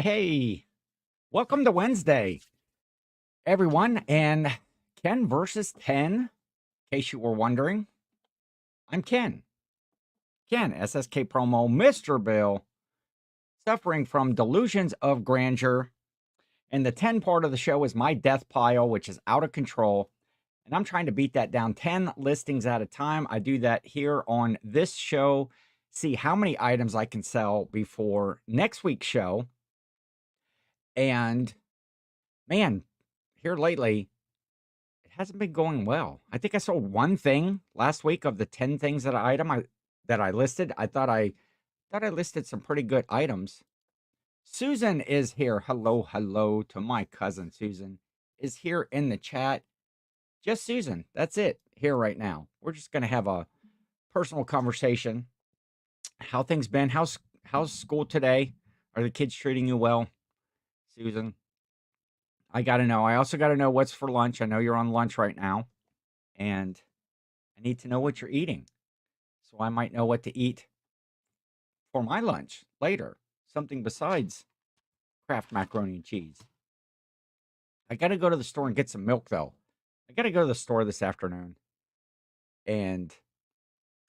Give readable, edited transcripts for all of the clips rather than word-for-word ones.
Hey, welcome to Wednesday, everyone. And Ken versus 10, in case you were wondering. I'm Ken. Ken, SSKPromo, Mr. Bill, suffering from delusions of grandeur. And the 10 part of the show is my death pile, which is out of control. And I'm trying to beat that down 10 listings at a time. I do that here on this show, see how many items I can sell before next week's show. And man, here lately, it hasn't been going well. I think I sold one thing last week of the 10 things that I listed. I thought I listed some pretty good items. Susan is here. Hello to my cousin Susan is here in the chat. Just Susan. That's it here right now. We're just going to have a personal conversation. How things been? How's school today? Are the kids treating you well? Susan, I got to know. I also got to know what's for lunch. I know you're on lunch right now, and I need to know what you're eating, so I might know what to eat for my lunch later. Something besides Kraft macaroni and cheese. I got to go to the store and get some milk, though. I got to go to the store this afternoon and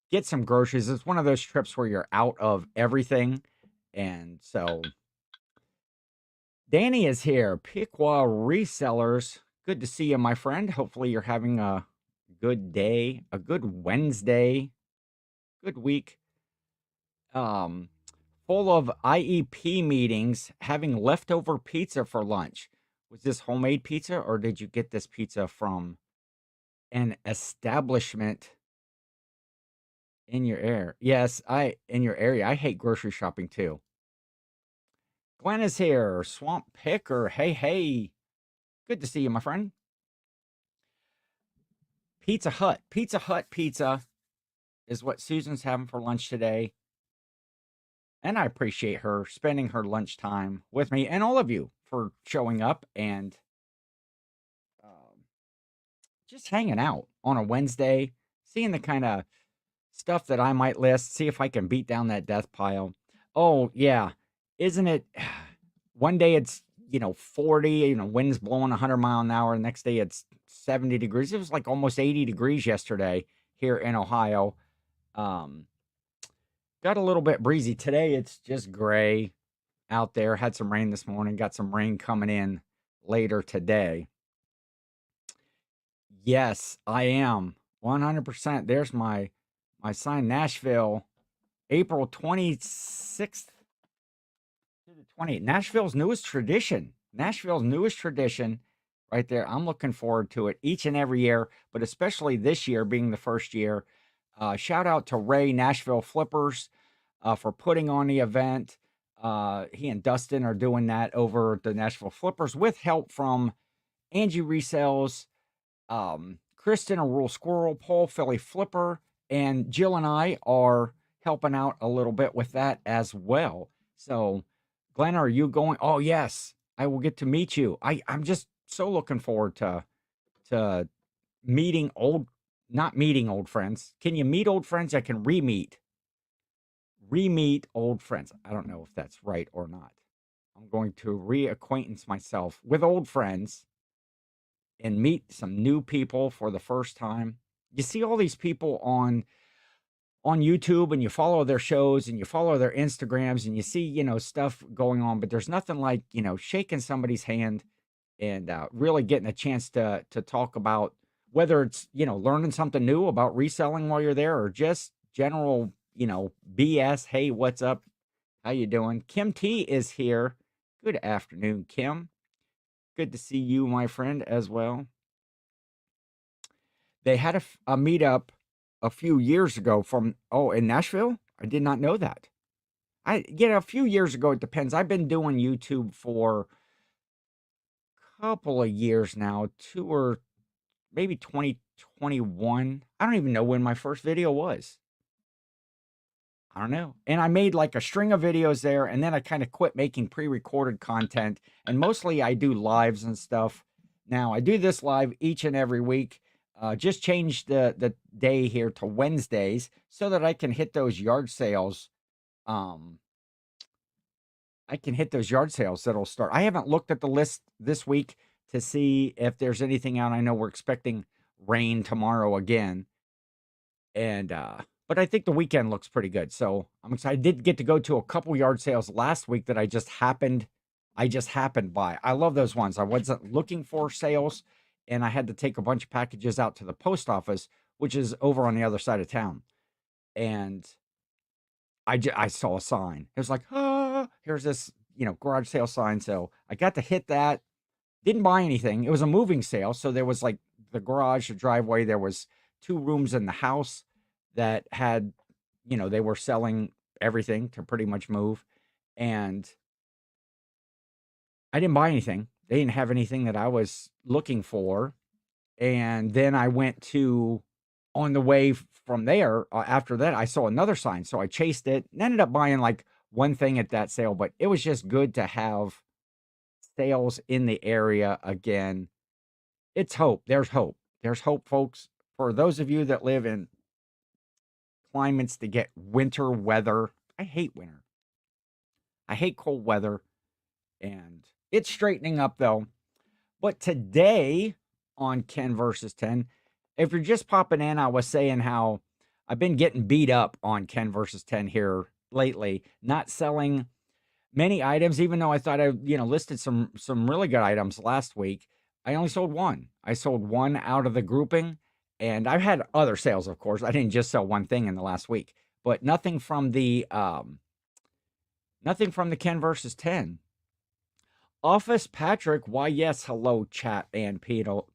get some groceries. It's one of those trips where you're out of everything. And so Danny is here. Piqua Resellers. Good to see you, my friend. Hopefully you're having a good day, a good Wednesday, good week. Full of IEP meetings, having leftover pizza for lunch. Was this homemade pizza, or did you get this pizza from an establishment in your area? Yes, in your area. I hate grocery shopping too. Glenn is here. Swamp Picker. Hey. Good to see you, my friend. Pizza Hut. Pizza Hut pizza is what Susan's having for lunch today. And I appreciate her spending her lunchtime with me and all of you for showing up and just hanging out on a Wednesday, seeing the kind of stuff that I might list, see if I can beat down that death pile. Oh, yeah. Isn't it? One day it's, 40, winds blowing 100 mile an hour. The next day it's 70 degrees. It was like almost 80 degrees yesterday here in Ohio. Got a little bit breezy. Today it's just gray out there. Had some rain this morning. Got some rain coming in later today. Yes, I am 100%. There's my sign. Nashville, April 26th to the 28th. Nashville's newest tradition. Right there. I'm looking forward to it each and every year, but especially this year being the first year. Shout out to Ray Nashville Flippers for putting on the event. He and Dustin are doing that over the Nashville Flippers with help from Angie Resells, Kristen, a Rural Squirrel, Paul, Philly Flipper, and Jill and I are helping out a little bit with that as well. So, Glenn, are you going? Oh, yes, I will get to meet you. I'm just so looking forward to meeting not meeting old friends. Can you meet old friends? I can re-meet old friends. I don't know if that's right or not. I'm going to reacquaintance myself with old friends and meet some new people for the first time. You see all these people on YouTube, and you follow their shows and you follow their Instagrams, and you see, stuff going on, but there's nothing like, shaking somebody's hand and really getting a chance to talk about whether it's, learning something new about reselling while you're there, or just general, BS. Hey, what's up? How you doing? Kim T is here. Good afternoon, Kim. Good to see you, my friend, as well. They had a meetup a few years ago in Nashville. I did not know that. A few years ago, it depends. I've been doing YouTube for a couple of years now, or maybe 2021. I don't even know when my first video was. I don't know. And I made like a string of videos there, and then I kind of quit making pre-recorded content. And mostly I do lives and stuff. Now I do this live each and every week. Just change the day here to Wednesdays so that I can hit those yard sales I can hit those yard sales that'll start. I haven't looked at the list this week to see if there's anything out. I know we're expecting rain tomorrow again. And but I think the weekend looks pretty good. So I'm excited. I did get to go to a couple yard sales last week that I just happened by. I love those ones. I wasn't looking for sales, and I had to take a bunch of packages out to the post office, which is over on the other side of town. And I saw a sign. It was like, here's this, garage sale sign. So I got to hit that. Didn't buy anything. It was a moving sale. So there was like the garage, the driveway. There was 2 rooms in the house that had, they were selling everything to pretty much move. And I didn't buy anything. They didn't have anything that I was looking for. And then I went to, on the way from there, after that, I saw another sign. So I chased it and ended up buying like one thing at that sale. But it was just good to have sales in the area again. It's hope. There's hope. There's hope, folks. For those of you that live in climates that get winter weather, I hate winter. I hate cold weather. And it's straightening up, though. But today on Ken versus 10, if you're just popping in, I was saying how I've been getting beat up on Ken versus 10 here lately, not selling many items, even though I thought I, listed some really good items last week. I only sold one. I sold one out of the grouping, and I've had other sales, of course. I didn't just sell one thing in the last week, but nothing from the Ken versus 10. Office Patrick, why yes, hello, chat and panel.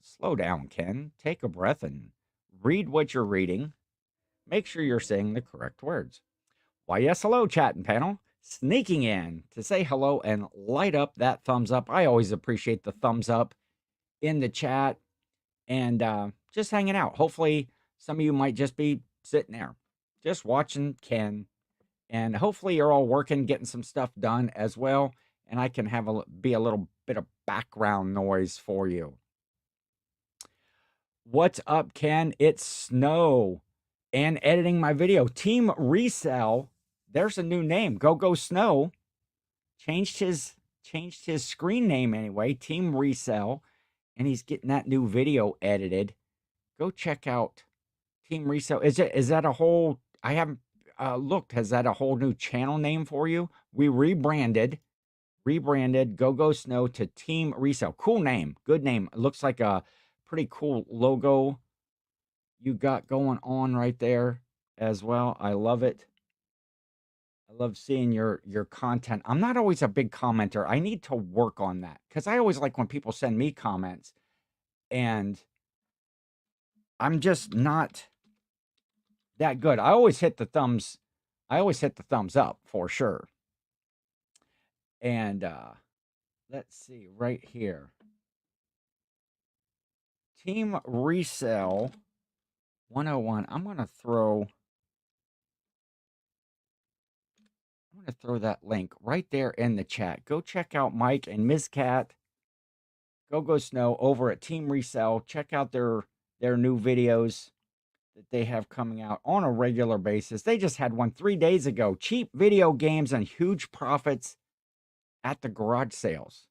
Slow down, Ken. Take a breath and read what you're reading. Make sure you're saying the correct words. Why yes, hello, chat and panel. Sneaking in to say hello and light up that thumbs up. I always appreciate the thumbs up in the chat and just hanging out. Hopefully, some of you might just be sitting there, just watching Ken. And hopefully you're all working, getting some stuff done as well. And I can be a little bit of background noise for you. What's up, Ken? It's Snow. And editing my video. Team Resell. There's a new name. Go Snow. Changed his screen name anyway. Team Resell. And he's getting that new video edited. Go check out Team Resell. Is that a whole, I haven't looked, has that a whole new channel name for you? We rebranded Go Snow to Team Resell. Cool name. Good name. It looks like a pretty cool logo you got going on right there as well. I love it. I love seeing your content. I'm not always a big commenter. I need to work on that because I always like when people send me comments and I'm just not that good. I always hit the thumbs up for sure. And let's see right here. Team Resell 101. I'm going to throw that link right there in the chat. Go check out Mike and Ms. Cat. Go Snow over at Team Resell. Check out their new videos that they have coming out on a regular basis. They just had one 3 days ago. Cheap video games and huge profits at the garage sales.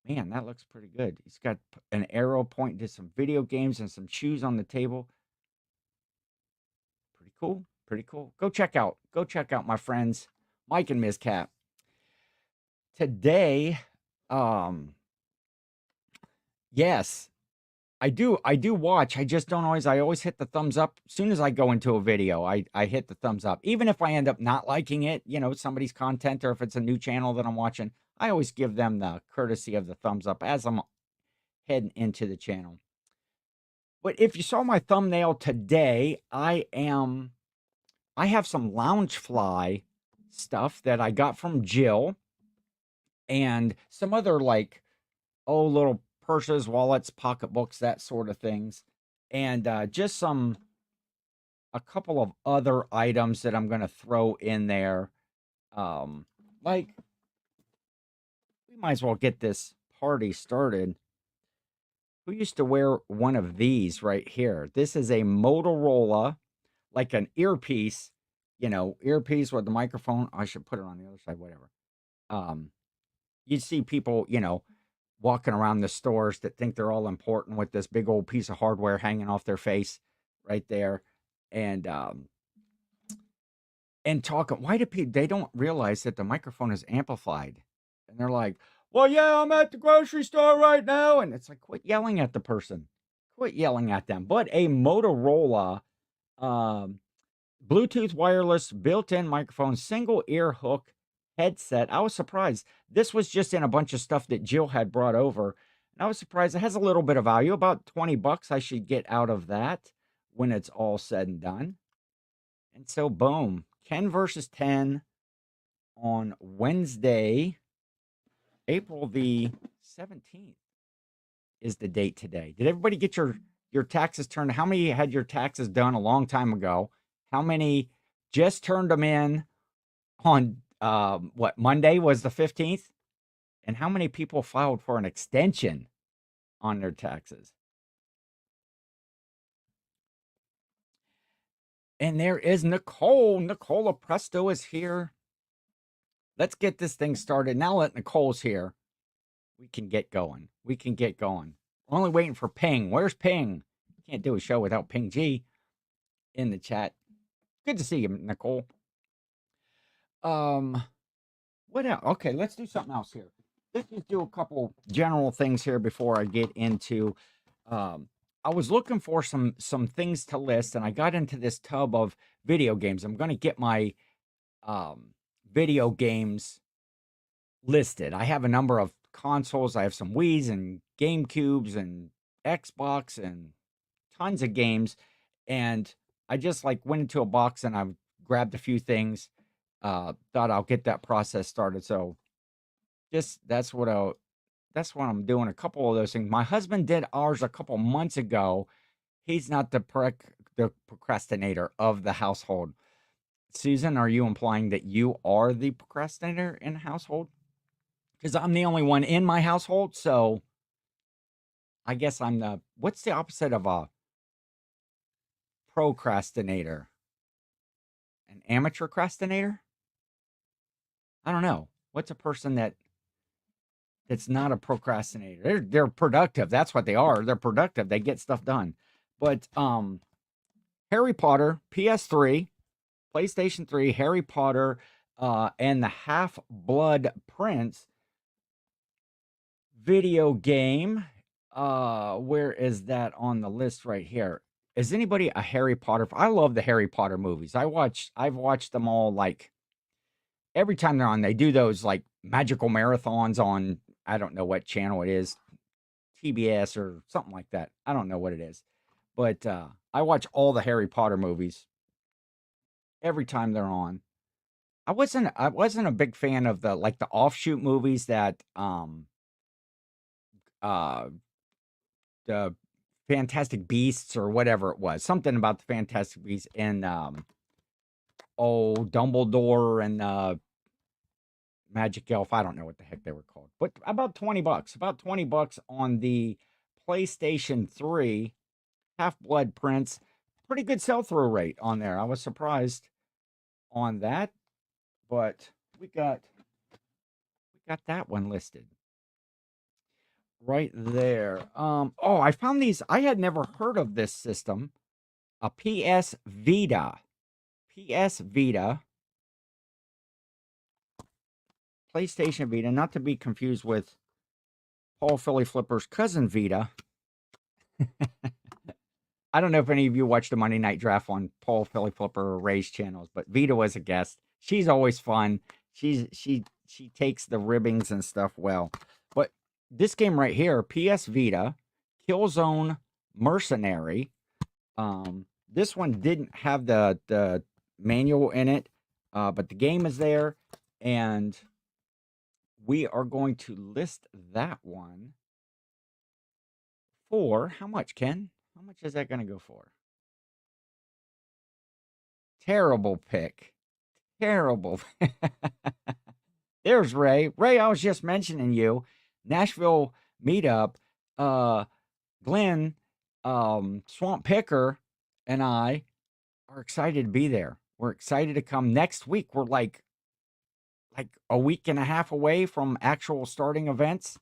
Man, that looks pretty good. He's got an arrow pointing to some video games and some shoes on the table. Pretty cool. Pretty cool. Go check out my friends, Mike and Ms. Cat. Today, yes, I do watch. I just don't always, I always hit the thumbs up. As soon as I go into a video, I hit the thumbs up. Even if I end up not liking it, somebody's content, or if it's a new channel that I'm watching, I always give them the courtesy of the thumbs up as I'm heading into the channel. But if you saw my thumbnail today, I have some Loungefly stuff that I got from Jill and some other little purses, wallets, pocketbooks, that sort of things. And just a couple of other items that I'm going to throw in there. We might as well get this party started. Who used to wear one of these right here? This is a Motorola like an earpiece, earpiece with the microphone. I should put it on the other side, whatever. You'd see people, walking around the stores that think they're all important with this big old piece of hardware hanging off their face right there. And talking, why do people, they don't realize that the microphone is amplified. And they're like, well, yeah, I'm at the grocery store right now. And it's like, quit yelling at the person. Quit yelling at them. But a Motorola Bluetooth wireless built-in microphone, single ear hook headset. I was surprised. This was just in a bunch of stuff that Jill had brought over. And I was surprised. It has a little bit of value, about $20 I should get out of that when it's all said and done. And so, boom, Ken versus 10 on Wednesday, April the 17th is the date today. Did everybody get your taxes turned? How many had your taxes done a long time ago? How many just turned them in on, Monday was the 15th? And how many people filed for an extension on their taxes? And there is Nicole. Nicola Presto is here. Let's get this thing started. Now that Nicole's here, we can get going. We're only waiting for Ping. Where's Ping? Can't do a show without Ping G in the chat. Good to see you, Nicole. What else? Okay, let's do something else here. Let's just do a couple general things here before I get into I was looking for some things to list, and I got into this tub of video games. I'm going to get my video games listed. I have a number of consoles. I have some Wii's and GameCubes and Xbox and tons of games. And I just went into a box and I grabbed a few things. Thought I'll get that process started. So that's what I'm doing. A couple of those things. My husband did ours a couple months ago. He's not the procrastinator of the household. Susan, are you implying that you are the procrastinator in the household? Because I'm the only one in my household, so I guess I'm what's the opposite of a procrastinator? An amateur procrastinator? I don't know. What's a person that's not a procrastinator? They're productive. That's what they are. They're productive. They get stuff done. But Harry Potter, PS3, PlayStation 3, Harry Potter, and the Half-Blood Prince video game. Where is that on the list right here? Is anybody a Harry Potter? I love the Harry Potter movies. I've watched them all every time they're on. They do those magical marathons on, I don't know what channel it is, TBS or something like that. I don't know what it is. But I watch all the Harry Potter movies every time they're on. I wasn't a big fan of the offshoot movies that the Fantastic Beasts or whatever it was. Something about the Fantastic Beasts and Dumbledore and Magic Elf. I don't know what the heck they were called. But about $20. About $20 on the PlayStation 3 Half-Blood Prince. Pretty good sell-through rate on there. I was surprised on that. But we got that one listed right there. I found these. I had never heard of this system. A PS Vita. PlayStation Vita, not to be confused with Paul Philly Flipper's cousin Vita. I don't know if any of you watched the Monday Night Draft on Paul Philly Flipper or Ray's channels, but Vita was a guest. She's always fun. She takes the ribbings and stuff well. But this game right here, PS Vita, Killzone Mercenary. This one didn't have the manual in it, but the game is there, and we are going to list that one for how much, Ken? How much is that going to go for? Terrible pick. Terrible. There's Ray. Ray, I was just mentioning you. Nashville meetup. Glenn, Swamp Picker, and I are excited to be there. We're excited to come next week. We're like a week and a half away from actual starting events.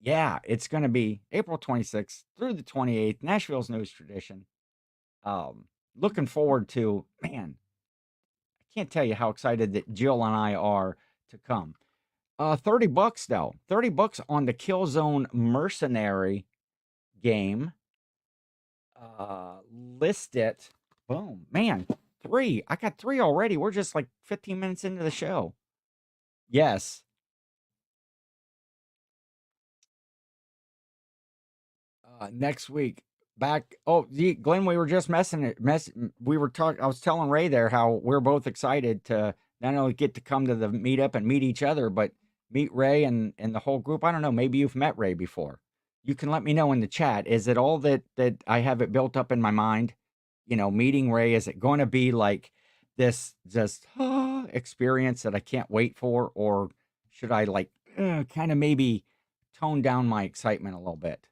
Yeah, it's going to be April 26th through the 28th, Nashville's newest tradition. Looking forward to, man, I can't tell you how excited that Jill and I are to come. $30 though. $30 on the Killzone Mercenary game. List it. Boom. Man, 3. I got 3 already. We're just like 15 minutes into the show. Yes. Next week. Back. Oh, Glenn, we were just we were talking. I was telling Ray there how we're both excited to not only get to come to the meetup and meet each other, but meet Ray and the whole group. I don't know. Maybe you've met Ray before. You can let me know in the chat. Is it all that I have it built up in my mind? You know, meeting Ray, is it going to be like this just experience that I can't wait for, or should I like kind of maybe tone down my excitement a little bit?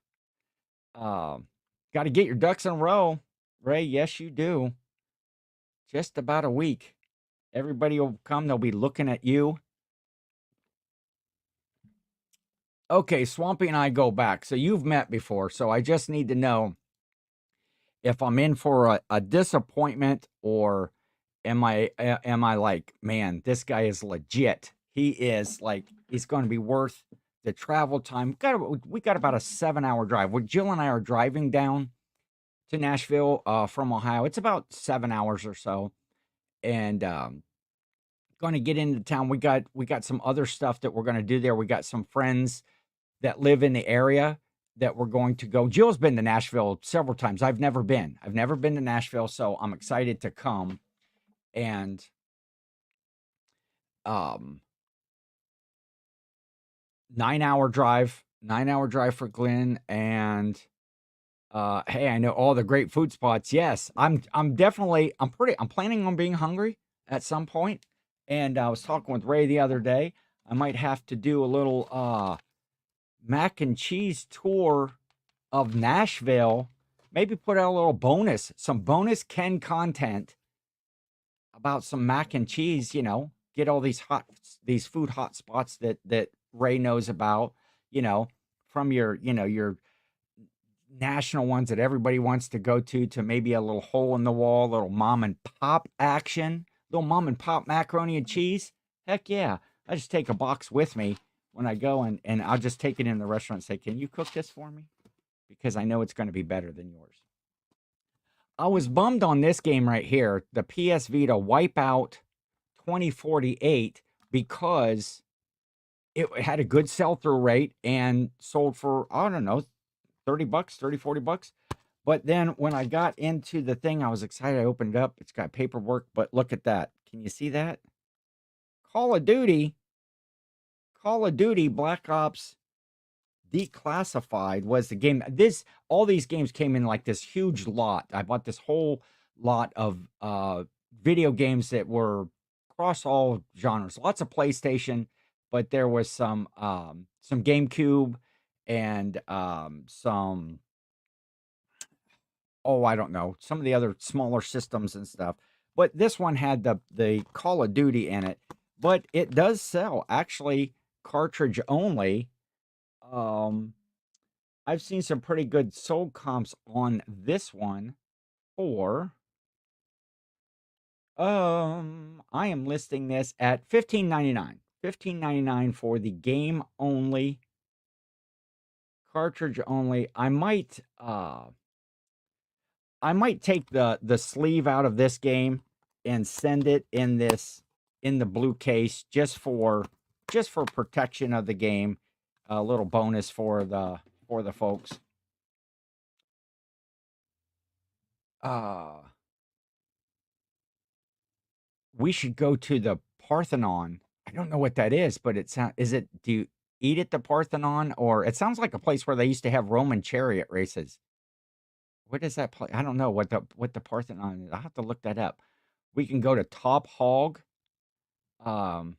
Got to get your ducks in a row, Ray. Yes, you do. Just about a week. Everybody will come. They'll be looking at you. Okay, Swampy and I go back. So you've met before. So I just need to know if I'm in for a disappointment, or am I like, man, this guy is legit. He is like, he's going to be worth the travel time. We got about a 7-hour drive. When Jill and I are driving down to Nashville from Ohio, it's about 7 hours or so, and going to get into town. We got some other stuff that we're going to do there. We got some friends that live in the area that we're going to go. Jill's been to Nashville several times. I've never been to Nashville, so I'm excited to come. And 9-hour drive for Glenn. And hey, I know all the great food spots. Yes, I'm planning on being hungry at some point. And I was talking with Ray the other day. I might have to do a little mac and cheese tour of Nashville. Maybe put out a little some bonus Ken content about some mac and cheese. You know, get all these food hot spots that Ray knows about. You know, from your national ones that everybody wants to go to maybe a little hole in the wall, little mom and pop action, little mom and pop macaroni and cheese. Heck yeah. I just take a box with me when I go, and I'll just take it in the restaurant and say, can you cook this for me? Because I know it's going to be better than yours. I was bummed on this game right here, the PS Vita Wipeout 2048, because it had a good sell-through rate and sold for, I don't know, $30, $40. But then when I got into the thing, I was excited. I opened it up. It's got paperwork, but look at that. Can you see that? Call of Duty Black Ops Declassified was the game. All these games came in like this huge lot. I bought this whole lot of video games that were across all genres. Lots of PlayStation, but there was some GameCube and some, oh, I don't know, some of the other smaller systems and stuff. But this one had the Call of Duty in it. But it does sell actually cartridge only. I've seen some pretty good sold comps on this one for I am listing this at $15.99. $15.99 for the game only, cartridge only. I might take the sleeve out of this game and send it in the blue case just for protection of the game. A little bonus for the folks. We should go to the Parthenon. I don't know what that is, but do you eat at the Parthenon, or it sounds like a place where they used to have Roman chariot races. What is that place? I don't know what the Parthenon is. I'll have to look that up. We can go to Top Hog. Oh,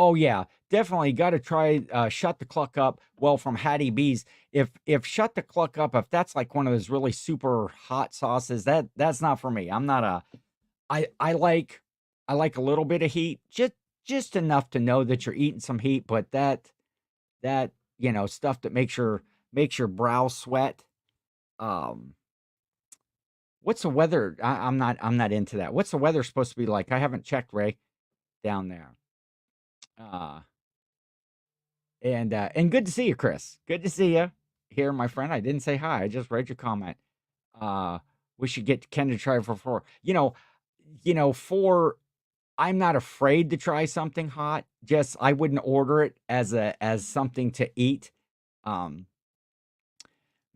Oh yeah, definitely got to try Shut the Cluck Up. Well, from Hattie B's. If Shut the Cluck Up, if that's like one of those really super hot sauces, that's not for me. I'm not a I like a little bit of heat, just enough to know that you're eating some heat, but that stuff that makes your brow sweat. Um, what's the weather? I'm not into that. What's the weather supposed to be like? I haven't checked, Ray, down there. Uh, and good to see you, Chris. Good to see you here, my friend. I didn't say hi. I just read your comment. Uh, we should get Ken to try for four. For I'm not afraid to try something hot. Just I wouldn't order it as something to eat. Um,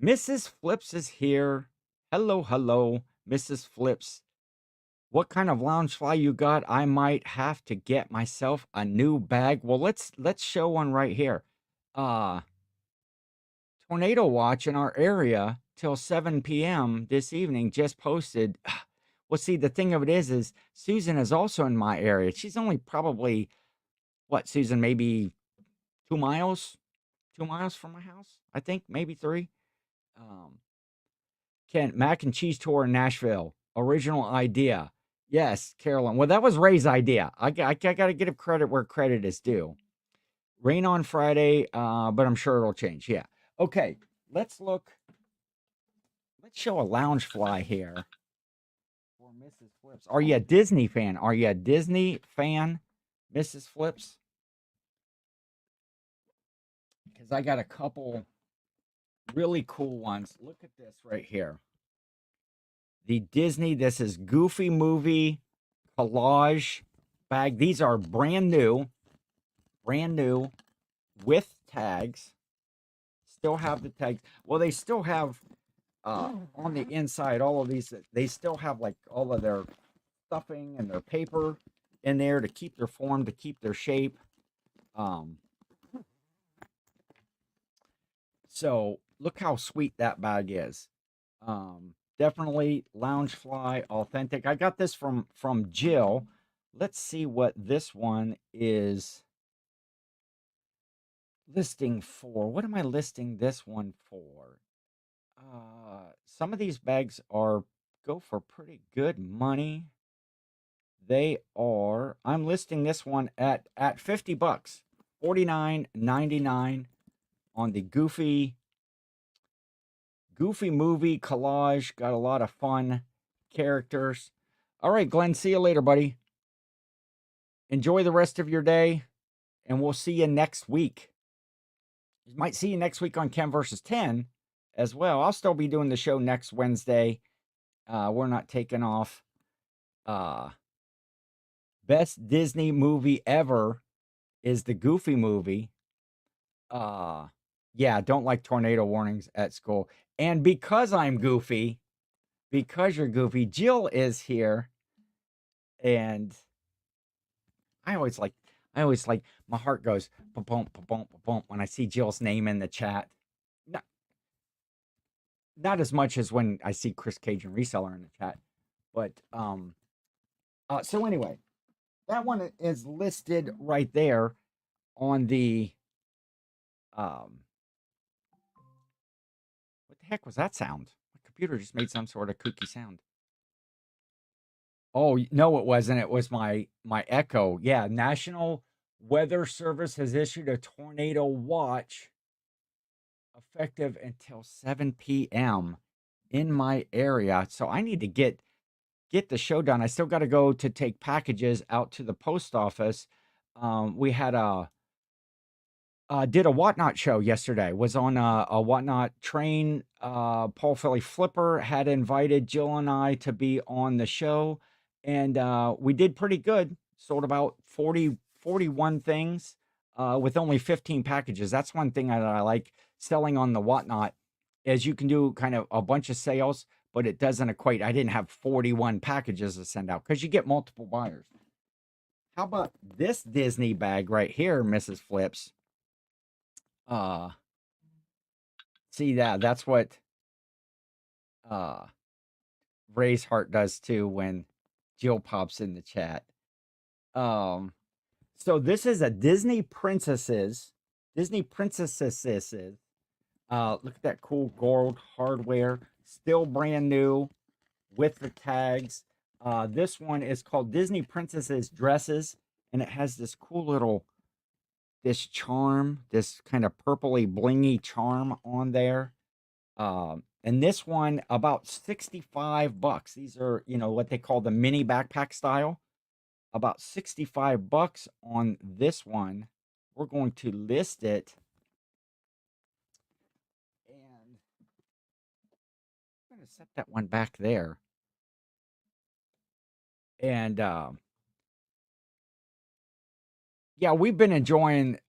Mrs. Flips is here. Hello, hello, Mrs. Flips. What kind of Loungefly you got? I might have to get myself a new bag. Well, let's show one right here. Uh Tornado watch in our area till 7 p.m. this evening just posted. Well, see, the thing of it is Susan is also in my area. She's only probably what, Susan, maybe 2 miles, 2 miles from my house, I think, maybe three. Um, Kent, mac and cheese tour in Nashville. Original idea. Yes, Carolyn. Well, that was Ray's idea. I got to give credit where credit is due. Rain on Friday, but I'm sure it'll change. Yeah. Okay, let's look. Let's show a Loungefly here for Mrs. Flips. Are you a Disney fan? Are you a Disney fan, Mrs. Flips? Because I got a couple really cool ones. Look at this right here. The Disney, this is Goofy Movie collage bag. These are brand new with tags. Still have the tags. Well, they still have on the inside all of these. They still have like all of their stuffing and their paper in there to keep their form, to keep their shape. So look how sweet that bag is. Definitely Loungefly authentic. I got this from Jill. Let's see what this one is listing for. What am I listing this one for? Some of these bags go for pretty good money. They are. I'm listing this one at $50, $49.99 on the Goofy Movie collage. Got a lot of fun characters. All right, Glenn. See you later, buddy. Enjoy the rest of your day, and we'll see you next week. Might see you next week on Ken versus 10 as well. I'll still be doing the show next Wednesday. We're not taking off. Best Disney movie ever is the Goofy Movie. Yeah, don't like tornado warnings at school. And because I'm goofy, because you're goofy, Jill is here. And I always like my heart goes ba-boom, ba-boom, ba-boom when I see Jill's name in the chat. Not, not as much as when I see Chris Cage and Reseller in the chat. But so anyway, that one is listed right there on the what the heck was that sound? My computer just made some sort of kooky sound. Oh, no, it wasn't. It was my Echo. Yeah, National Weather Service has issued a tornado watch effective until 7 p.m. in my area. So I need to get the show done. I still got to go to take packages out to the post office. We had did a Whatnot show yesterday. Was on a Whatnot train. Paul Philly Flipper had invited Jill and I to be on the show, and we did pretty good. Sold about 41 things with only 15 packages. That's one thing that I like selling on the Whatnot, is you can do kind of a bunch of sales, but it doesn't equate. I didn't have 41 packages to send out because you get multiple buyers. How about this Disney bag right here, Mrs. Flips? See that's what Ray's heart does too when Jill pops in the chat. So this is a Disney Princesses. Look at that cool gold hardware, still brand new with the tags. This one is called Disney Princesses Dresses, and it has this cool little this charm, this kind of purpley blingy charm on there. And this one about $65. These are, what they call the mini backpack style. About $65 on this one. We're going to list it. And I'm going to set that one back there. And yeah, we've been enjoying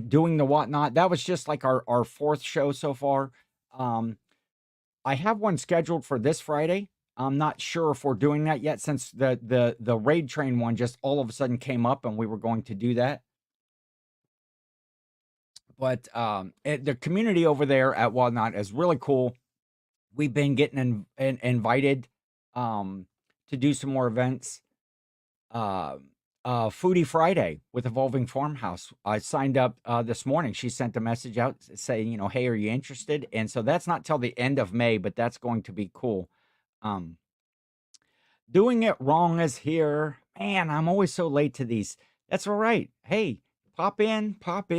doing the whatnot. That was just like our fourth show so far. I have one scheduled for this Friday. I'm not sure if we're doing that yet, since the raid train one just all of a sudden came up and we were going to do that. But the community over there at Whatnot is really cool. We've been getting invited to do some more events. Foodie Friday with Evolving Farmhouse. I signed up this morning. She sent a message out saying, hey, are you interested? And so that's not till the end of May, but that's going to be cool. Doing it wrong is here. Man, I'm always so late to these. That's all right. Hey, pop in, pop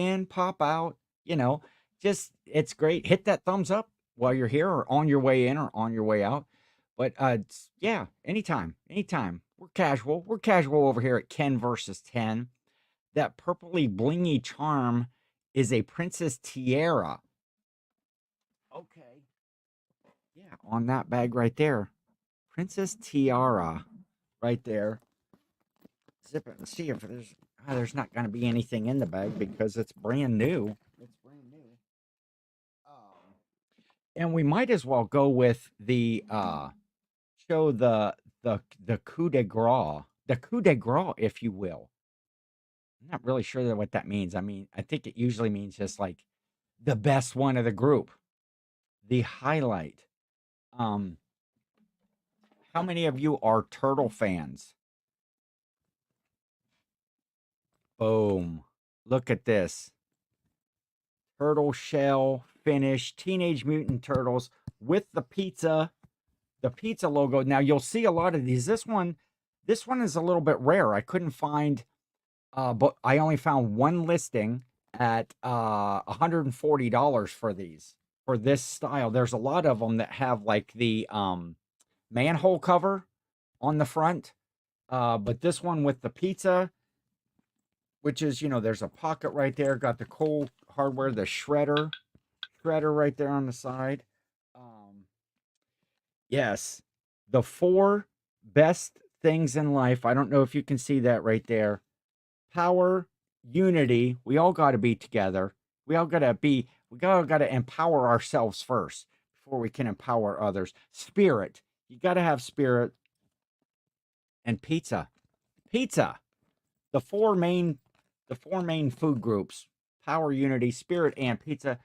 out. Just it's great. Hit that thumbs up while you're here, or on your way in, or on your way out. But yeah, anytime. We're casual over here at Ken versus 10. That purpley blingy charm is a princess tiara. Okay. Yeah, on that bag right there. Princess tiara right there. Zip it and see if there's not going to be anything in the bag because it's brand new. And we might as well go with the show the coup de grace, if you will. I'm not really sure what that means. I mean, I think it usually means just like the best one of the group, the highlight. How many of you are turtle fans? Boom. Look at this. Turtle shell finish, Teenage Mutant Turtles with the pizza logo. Now you'll see a lot of these. This one is a little bit rare. I couldn't find, but I only found one listing at $140 for this style. There's a lot of them that have like the manhole cover on the front, but this one with the pizza, which is, there's a pocket right there, got the cool hardware, the shredder right there on the side. Yes, the 4 best things in life. I don't know if you can see that right there. Power, unity. We all got to be together. We all got to empower ourselves first before we can empower others. Spirit. You got to have spirit. And pizza. The four main food groups: power, unity, spirit, and pizza.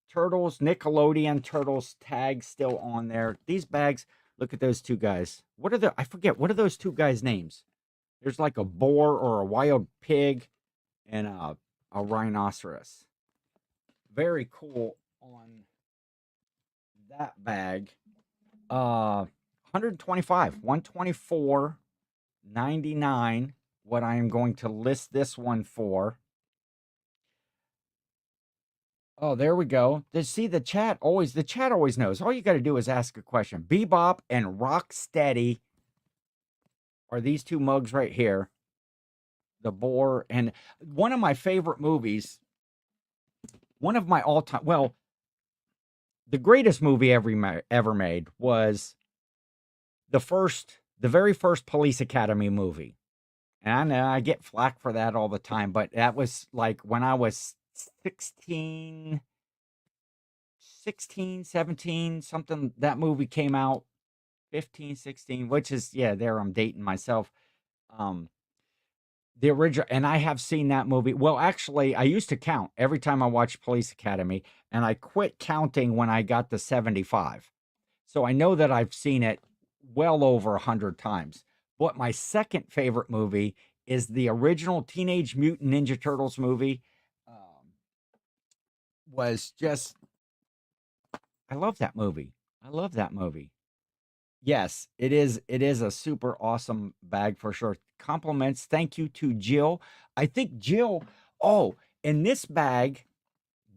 Turtles, Nickelodeon Turtles tag still on there. These bags, look at those two guys. I forget, what are those two guys' names? There's like a boar or a wild pig and a rhinoceros. Very cool on that bag. 125, 124.99. What I am going to list this one for. Oh, there we go. See, the chat always knows. All you got to do is ask a question. Bebop and Rocksteady are these two mugs right here. The boar, and one of my favorite movies, one of my all-time, well, the greatest movie ever made was the very first Police Academy movie. And I know I get flack for that all the time, but that was like when I was 16, 17, something. That movie came out 15, 16, which is, yeah, there I'm dating myself. The original, and I have seen that movie. Well, actually, I used to count every time I watched Police Academy, and I quit counting when I got to 75. So I know that I've seen it well over 100 times. But my second favorite movie is the original Teenage Mutant Ninja Turtles movie. Was just, I love that movie. I love that movie. Yes, it is. It is a super awesome bag for sure. Compliments. Thank you to Jill. I think Jill. Oh, and this bag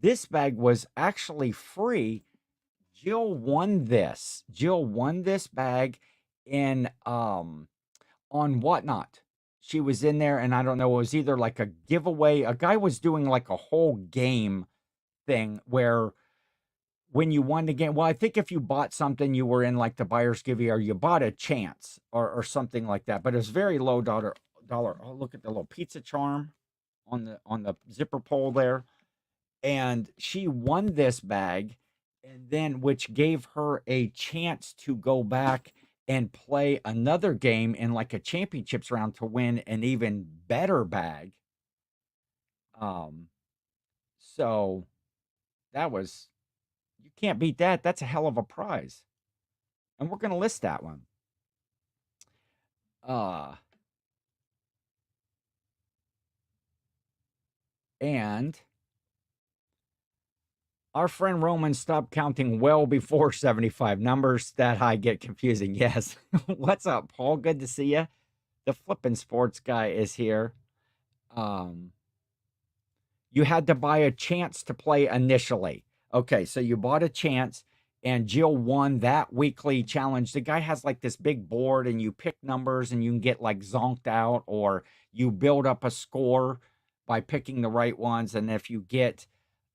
was actually free. Jill won this. Jill won this bag in on Whatnot. She was in there, and I don't know, it was either like a giveaway. A guy was doing like a whole game thing where when you won the game, well, I think if you bought something, you were in like the buyer's giveaway, or you bought a chance or something like that. But it was very low dollar. Oh, look at the little pizza charm on the zipper pull there. And she won this bag, and then which gave her a chance to go back and play another game in like a championships round to win an even better bag. Um, so that was, you can't beat that. That's a hell of a prize. And we're going to list that one. Uh, and our friend Roman stopped counting well before 75 numbers. That high get confusing. Yes. What's up, Paul? Good to see you. The flippin' sports guy is here. Um, you had to buy a chance to play initially. Okay, so you bought a chance, and Jill won that weekly challenge. The guy has like this big board, and you pick numbers, and you can get like zonked out, or you build up a score by picking the right ones. And if you get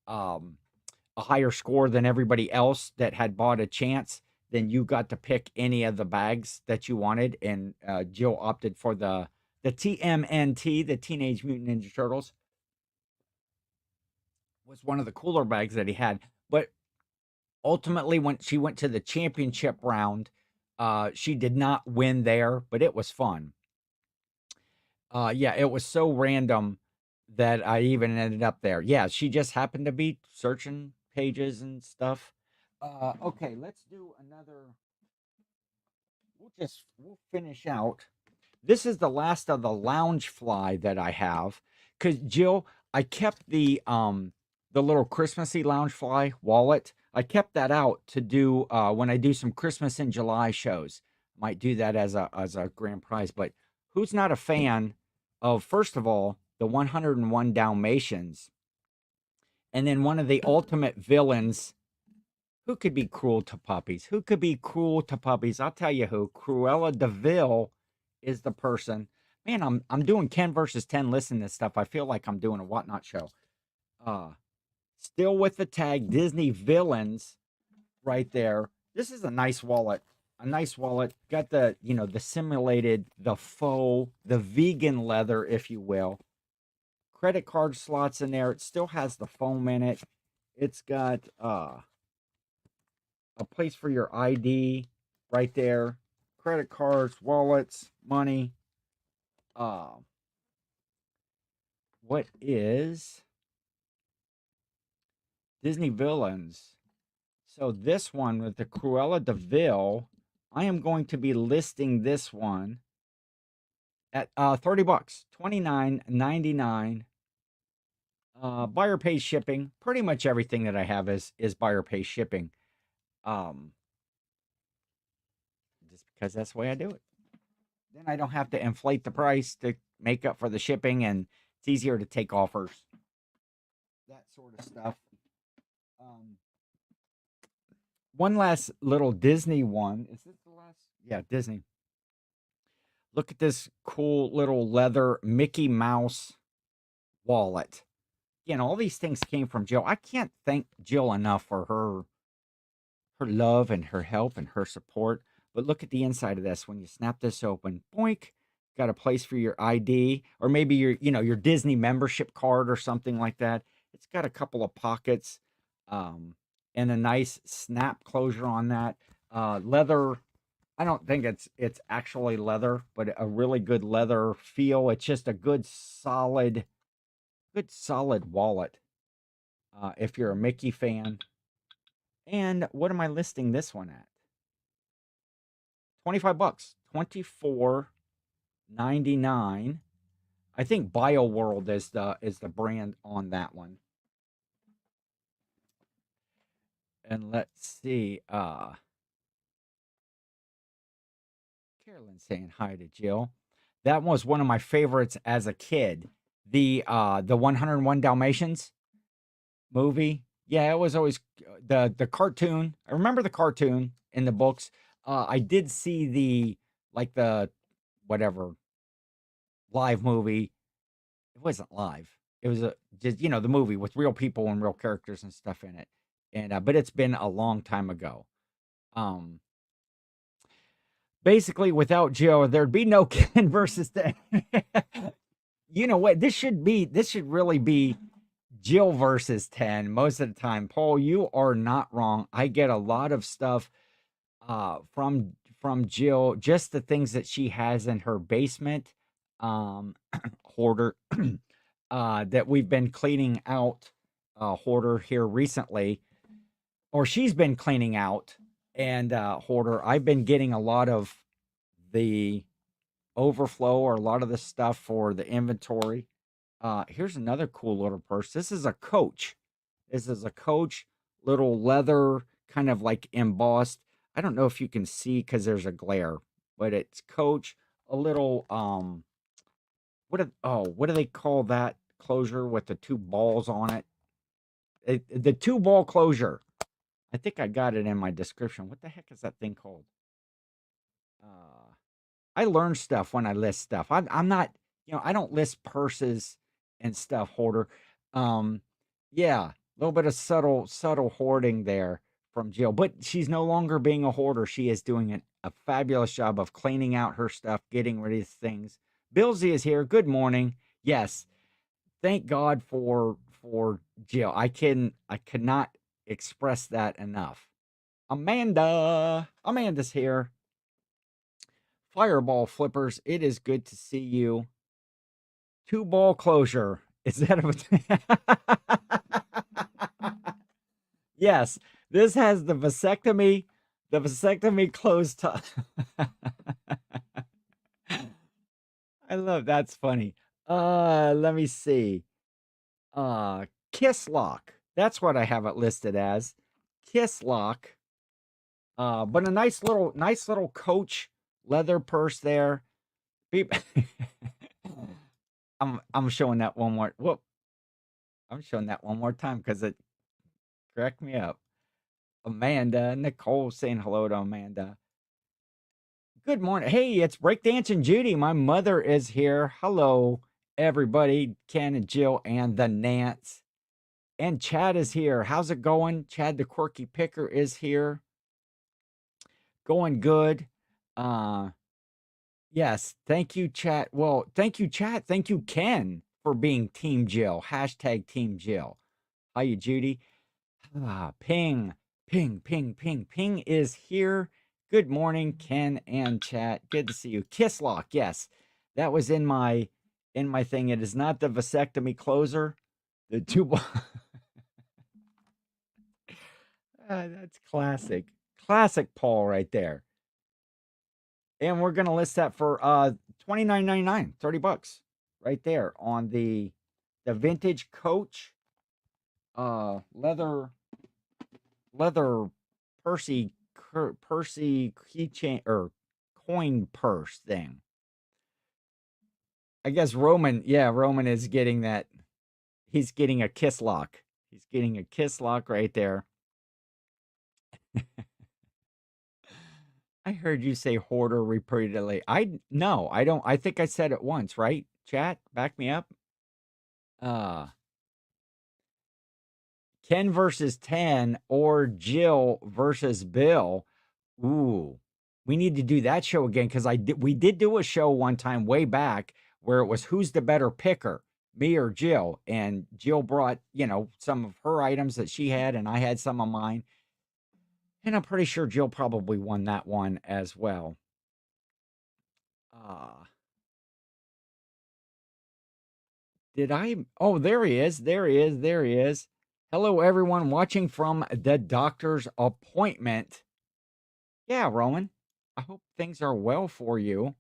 um, a higher score than everybody else that had bought a chance, then you got to pick any of the bags that you wanted. And Jill opted for the TMNT, the Teenage Mutant Ninja Turtles, was one of the cooler bags that he had. But ultimately, when she went to the championship round, she did not win there, but it was fun. Yeah, it was so random that I even ended up there. Yeah, she just happened to be searching pages and stuff. Okay, let's do another. We'll finish out. This is the last of the Loungefly that I have. Cause Jill, I kept the little Christmassy Loungefly wallet. I kept that out to do when I do some Christmas in July shows. Might do that as a grand prize. But who's not a fan of, first of all, the 101 Dalmatians, and then one of the ultimate villains who could be cruel to puppies? Who could be cruel to puppies? I'll tell you who. Cruella DeVille is the person. Man, I'm doing Ken versus 10 listening to this stuff. I feel like I'm doing a whatnot show. Uh Still with the tag Disney villains right there. This is a nice wallet. A nice wallet. Got the, the simulated, the faux, the vegan leather, if you will. Credit card slots in there. It still has the foam in it. It's got a place for your ID right there. Credit cards, wallets, money. Uh, what is Disney villains? So this one with the Cruella de Vil, I am going to be listing this one at $30, $29.99. Buyer pays shipping. Pretty much everything that I have is buyer pays shipping. Um, just because that's the way I do it. Then I don't have to inflate the price to make up for the shipping, and it's easier to take offers. That sort of stuff. Um, One last little Disney one. Is this the last? Yeah, Disney. Look at this cool little leather Mickey Mouse wallet. Again, all these things came from Jill. I can't thank Jill enough for her love and her help and her support. But look at the inside of this. When you snap this open, boink, got a place for your ID, or maybe your Disney membership card or something like that. It's got a couple of pockets, and a nice snap closure on that. Leather. I don't think it's actually leather, but a really good leather feel. It's just a good solid wallet. If you're a Mickey fan. And what am I listing this one at? $25. 24. $99. I think BioWorld is the brand on that one. And let's see. Carolyn saying hi to Jill. That was one of my favorites as a kid. The 101 Dalmatians movie. Yeah, it was always the cartoon. I remember the cartoon in the books. I did see the whatever live movie. It wasn't live. It was just the movie with real people and real characters and stuff in it. And but it's been a long time ago. Um, Basically, without Joe, there'd be no Ken versus the. You know what? This should really be Jill versus 10 most of the time. Paul, you are not wrong. I get a lot of stuff from Jill, just the things that she has in her basement hoarder that we've been cleaning out hoarder here recently, or she's been cleaning out and hoarder. I've been getting a lot of the overflow or a lot of the stuff for the inventory. Here's another cool little purse. This is a Coach. This is a Coach little leather, kind of like embossed. I don't know if you can see because there's a glare, but it's Coach. A little what do they call that closure with the two balls on it? The two ball closure. I think I got it in my description. What the heck is that thing called? Uh, I learn stuff when I list stuff. I'm not, I don't list purses and stuff, hoarder. Um, yeah, a little bit of subtle hoarding there from Jill, but she's no longer being a hoarder. She is doing a fabulous job of cleaning out her stuff, getting rid of things. Billsy is here. Good morning. Yes, thank God for Jill. I could not express that enough. Amanda's here. Fireball flippers, it is good to see you. Two ball closure. Is that a yes? This has the vasectomy closed top. I love that's funny. Let me see. Kiss lock. That's what I have it listed as. Kiss lock. But a nice little Coach leather purse there. I'm showing that one more. Whoop. I'm showing that one more time because it cracked me up. Amanda, Nicole saying hello to Amanda. Good morning. Hey, it's Breakdancing Judy. My mother is here. Hello, everybody. Ken and Jill and the Nance. And Chad is here. How's it going? Chad the Quirky Picker is here. Going good. Yes. Thank you, Chat. Well, thank you, Chat. Thank you, Ken, for being Team Jill. Hashtag Team Jill. How you, Judy? Ping, ping, ping, ping, ping is here. Good morning, Ken and Chat. Good to see you. Kiss lock. Yes, that was in my thing. It is not the vasectomy closer. The two. That's classic. Classic Paul right there. And we're gonna list that for $29.99, $30 right there on the vintage Coach leather Percy keychain or coin purse thing. I guess Roman is getting that. He's getting a kiss lock. He's getting a kiss lock right there. I heard you say hoarder repeatedly. No, I don't. I think I said it once, right? Chat, back me up. Ken versus 10 or Jill versus Bill. Ooh, we need to do that show again because we did do a show one time way back where it was who's the better picker, me or Jill, and Jill brought some of her items that she had, and I had some of mine, and I'm pretty sure Jill probably won that one as well. Did I? Oh, there he is. There he is. There he is. Hello, everyone watching from the doctor's appointment. Yeah, Roman. I hope things are well for you.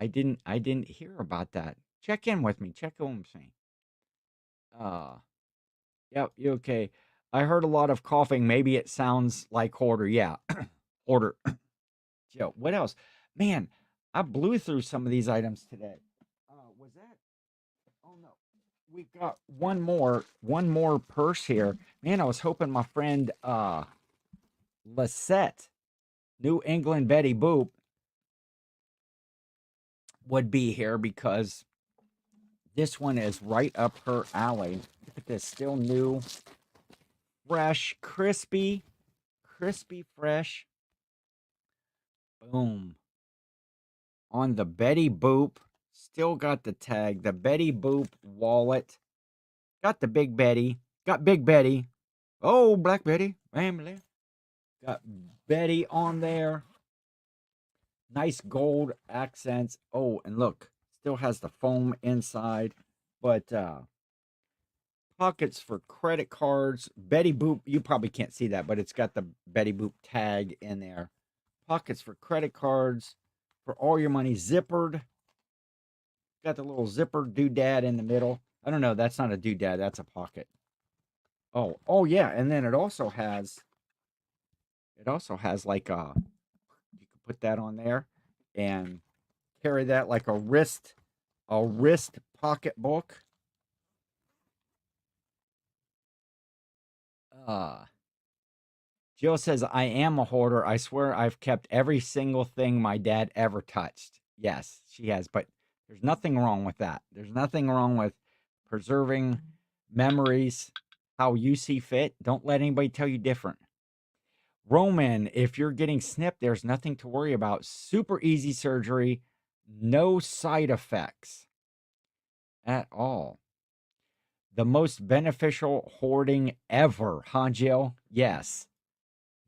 I didn't hear about that. Check in with me. Check in with me. Uh, yep, you okay? I heard a lot of coughing. Maybe it sounds like Hoarder. Yeah, Hoarder. Joe, what else? Man, I blew through some of these items today. Was that? Oh no, we got one more purse here. Man, I was hoping my friend Lisette, New England Betty Boop, would be here because this one is right up her alley. Look at this, still new, fresh, crispy, fresh. Boom. On the Betty Boop. Still got the tag. The Betty Boop wallet. Got the Big Betty. Got Big Betty. Oh, Black Betty. Family. Got Betty on there. Nice gold accents. Oh, and look. Still has the foam inside. But pockets for credit cards. Betty Boop. You probably can't see that, but it's got the Betty Boop tag in there. Pockets for credit cards. For all your money. Zippered. Got the little zipper doodad in the middle. I don't know. That's not a doodad. That's a pocket. Oh yeah. And then it also has like you can put that on there and carry that like a wrist pocketbook. Uh Jill says, I am a hoarder. I swear I've kept every single thing my dad ever touched. Yes, she has, but there's nothing wrong with that. There's nothing wrong with preserving memories how you see fit. Don't let anybody tell you different. Roman, if you're getting snipped, there's nothing to worry about. Super easy surgery, no side effects at all. The most beneficial hoarding ever, huh, Jill? Yes.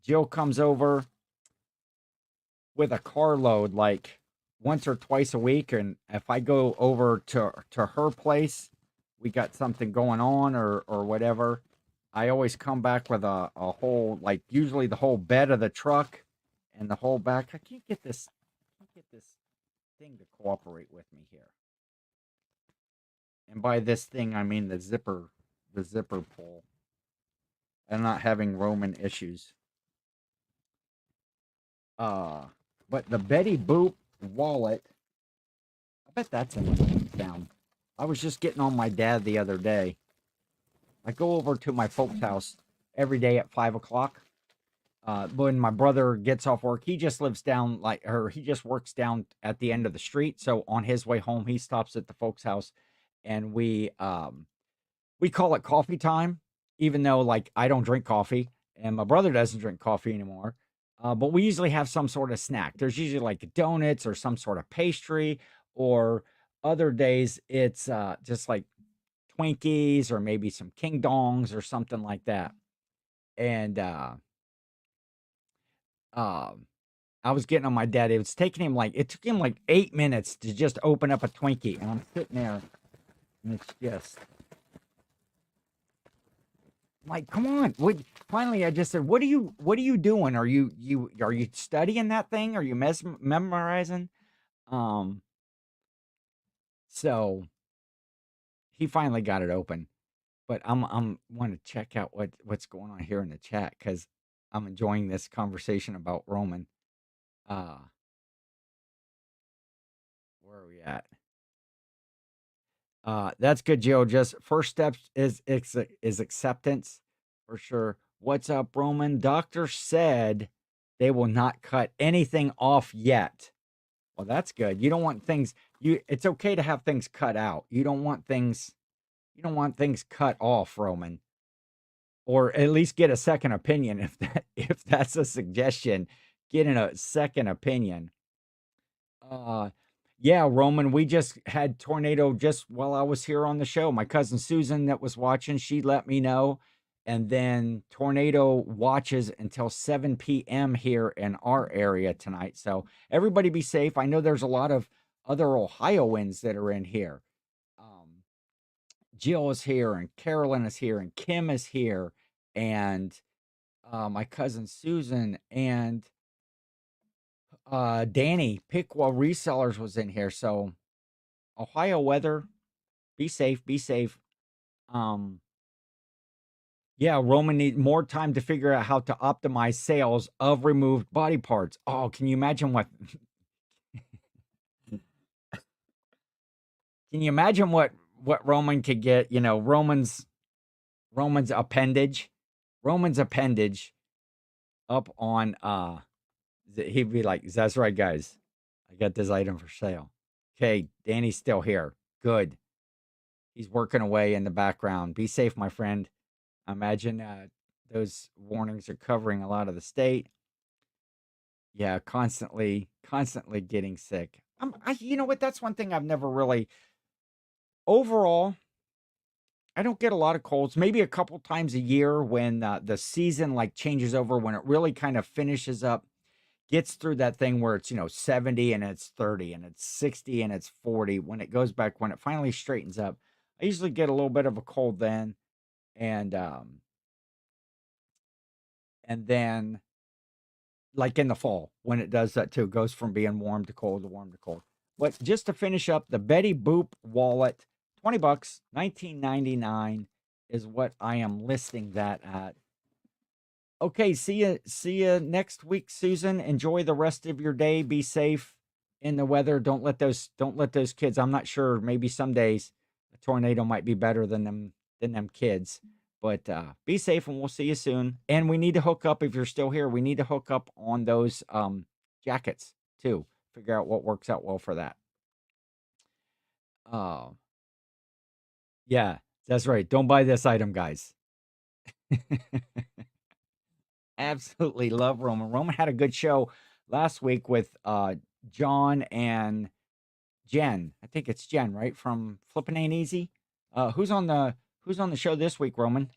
Jill comes over with a carload like once or twice a week, and if I go over to her place, we got something going on or whatever. I always come back with a whole, like usually the whole bed of the truck and the whole back. I can't get this thing to cooperate with me here. And by this thing I mean the zipper pull. I'm not having Roman issues. But the Betty Boop wallet, I bet that's in my town. I was just getting on my dad the other day. I go over to my folks' house every day at 5 o'clock. When my brother gets off work, he just lives down he just works down at the end of the street. So on his way home, he stops at the folks' house, and we call it coffee time, even though like I don't drink coffee and my brother doesn't drink coffee anymore. But we usually have some sort of snack. There's usually like donuts or some sort of pastry, or other days it's just like Twinkies or maybe some King Dongs or something like that. And um, I was getting on my dad. It took him like 8 minutes to just open up a Twinkie, and I'm sitting there, and it's just like, come on. Finally I just said, what are you doing? Are you studying that thing? Are you memorizing? Um, so he finally got it open. But I'm want to check out what's going on here in the chat because I'm enjoying this conversation about Roman. Uh, where are we at? That's good, Joe. Just first steps is acceptance for sure. What's up, Roman? Doctor said they will not cut anything off yet. Well, that's good. You don't want things. It's okay to have things cut out. You don't want things. You don't want things cut off, Roman. Or at least get a second opinion if that's a suggestion. Getting a second opinion. Uh, yeah, Roman, we just had tornado just while I was here on the show. My cousin Susan that was watching, she let me know. And then tornado watches until 7 p.m. here in our area tonight. So everybody be safe. I know there's a lot of other Ohioans that are in here. Jill is here, and Carolyn is here, and Kim is here, and my cousin Susan, and Danny Pickwa Resellers was in here. So Ohio weather, be safe, be safe. Um, yeah, Roman need more time to figure out how to optimize sales of removed body parts. Oh, can you imagine what can you imagine what Roman could get, you know, Roman's appendage, Roman's appendage up on he'd be like, "That's right, guys. I got this item for sale." Okay, Danny's still here. Good. He's working away in the background. Be safe, my friend. I imagine those warnings are covering a lot of the state. Yeah, constantly getting sick. You know what? That's one thing I've never really. Overall, I don't get a lot of colds. Maybe a couple times a year when the season like changes over, when it really kind of finishes up, gets through that thing where it's 70 and it's 30 and it's 60 and it's 40. When it goes back, when it finally straightens up, I usually get a little bit of a cold then, and then like in the fall when it does that too, it goes from being warm to cold to warm to cold. But just to finish up, the Betty Boop wallet, $20, 19.99 is what I am listing that at. Okay, see you next week, Susan. Enjoy the rest of your day. Be safe in the weather. Don't let those kids. I'm not sure. Maybe some days a tornado might be better than them kids. But be safe, and we'll see you soon. And we need to hook up if you're still here. We need to hook up on those jackets too. Figure out what works out well for that. Uh, yeah, that's right. Don't buy this item, guys. Absolutely love Roman. Roman had a good show last week with John and Jen. I think it's Jen, right? From Flippin' Ain't Easy. Who's on the show this week, Roman?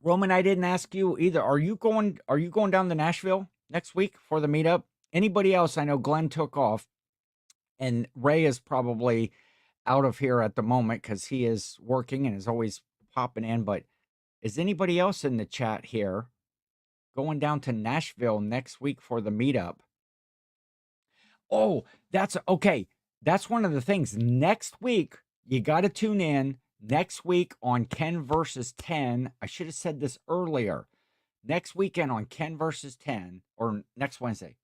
Roman, I didn't ask you either. Are you going down to Nashville next week for the meetup? Anybody else? I know Glenn took off and Ray is probably out of here at the moment because he is working and is always popping in. But is anybody else in the chat here going down to Nashville next week for the meetup? Oh, that's okay. That's one of the things. Next week, you got to tune in next week on Ken versus 10. I should have said this earlier. Next weekend on Ken versus 10, or next Wednesday,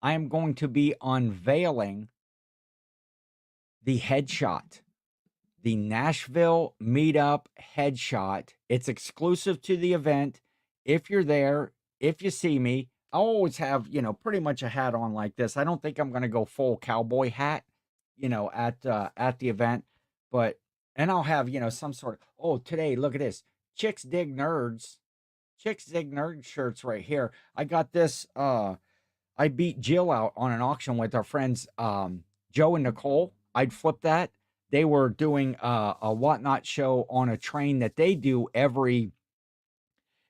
I am going to be unveiling the headshot, the Nashville meetup headshot. It's exclusive to the event. If you're there, if you see me, I always have, pretty much a hat on like this. I don't think I'm going to go full cowboy hat, at the event, but and I'll have, some sort of, oh, today, look at this. Chicks Dig Nerds. Chicks Dig Nerd shirts right here. I got this I beat Jill out on an auction with our friends Joe and Nicole. I'd flip that. They were doing a whatnot show on a train that they do every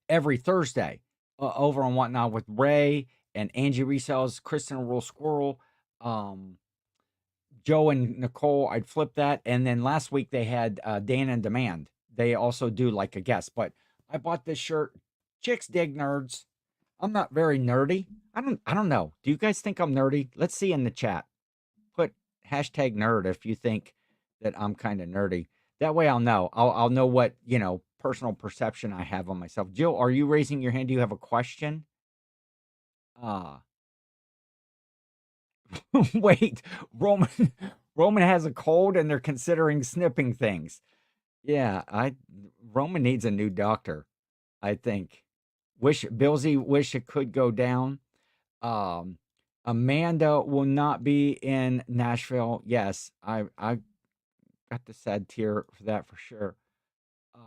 Thursday over on whatnot with Ray and Angie Resells, Kristen Rule Squirrel, um, Joe and Nicole. I'd flip that, and then last week they had Dan and Demand. They also do like a guest, but I bought this shirt. Chicks Dig Nerds. I'm not very nerdy. I don't know. Do you guys think I'm nerdy? Let's see in the chat. Put hashtag nerd if you think that I'm kind of nerdy. That way I'll know. I'll know what, personal perception I have on myself. Jill, are you raising your hand? Do you have a question? Uh wait. Roman Roman has a cold and they're considering snipping things. Yeah, I Roman needs a new doctor, I think. Wish it could go down. Um, Amanda will not be in Nashville. Yes, I got the sad tear for that for sure. Uh,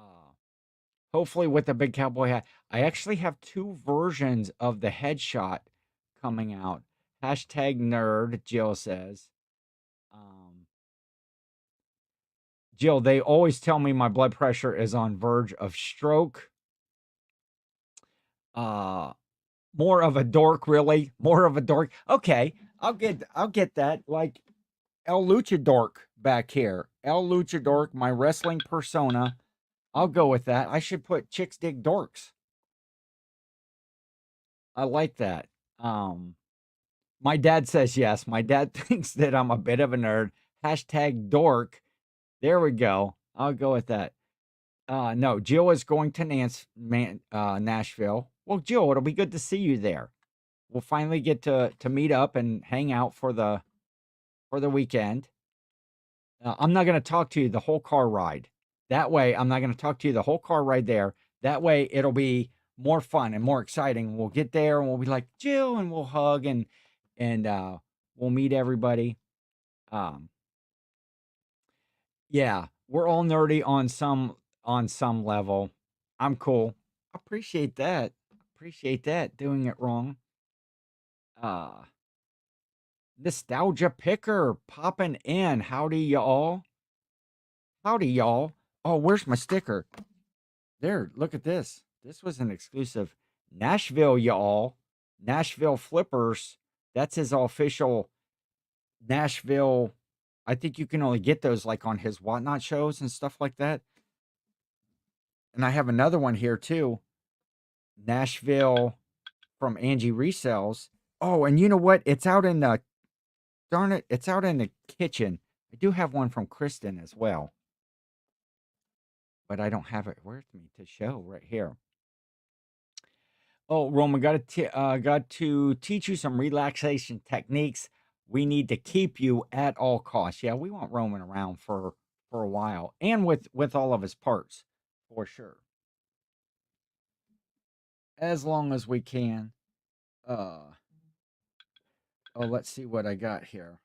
Hopefully with the big cowboy hat. I actually have two versions of the headshot coming out. Hashtag nerd, Jill says. Um, Jill, they always tell me my blood pressure is on verge of stroke. Uh, More of a dork, really. More of a dork. Okay, I'll get that. Like El Luchadork back here. El Luchadork, my wrestling persona. I'll go with that. I should put Chicks Dig Dorks. I like that. Um, my dad says yes. My dad thinks that I'm a bit of a nerd. Hashtag dork. There we go. I'll go with that. No, Jill is going to Nashville. Well, Jill, it'll be good to see you there. We'll finally get to meet up and hang out for the weekend. I'm not going to talk to you the whole car ride. That way, I'm not going to talk to you the whole car ride there. That way, it'll be more fun and more exciting. We'll get there and we'll be like Jill, and we'll hug and we'll meet everybody. Um, yeah, we're all nerdy on some level. I'm cool. Appreciate that. Appreciate that. Doing it wrong. Uh, Nostalgia Picker popping in. Howdy, y'all. Howdy, y'all. Oh, where's my sticker? There, look at this. This was an exclusive. Nashville, y'all. Nashville Flippers. That's his official Nashville. I think you can only get those like on his Whatnot shows and stuff like that. And I have another one here too. Nashville from Angie Resells. Oh, and you know what? It's out in the darn it, it's out in the kitchen. I do have one from Kristen as well, but I don't have it with me to show right here. Oh, Roman, got to teach you some relaxation techniques. We need to keep you at all costs. Yeah, we want Roman around for a while, and with all of his parts, for sure, as long as we can. Uh, oh, let's see what I got here.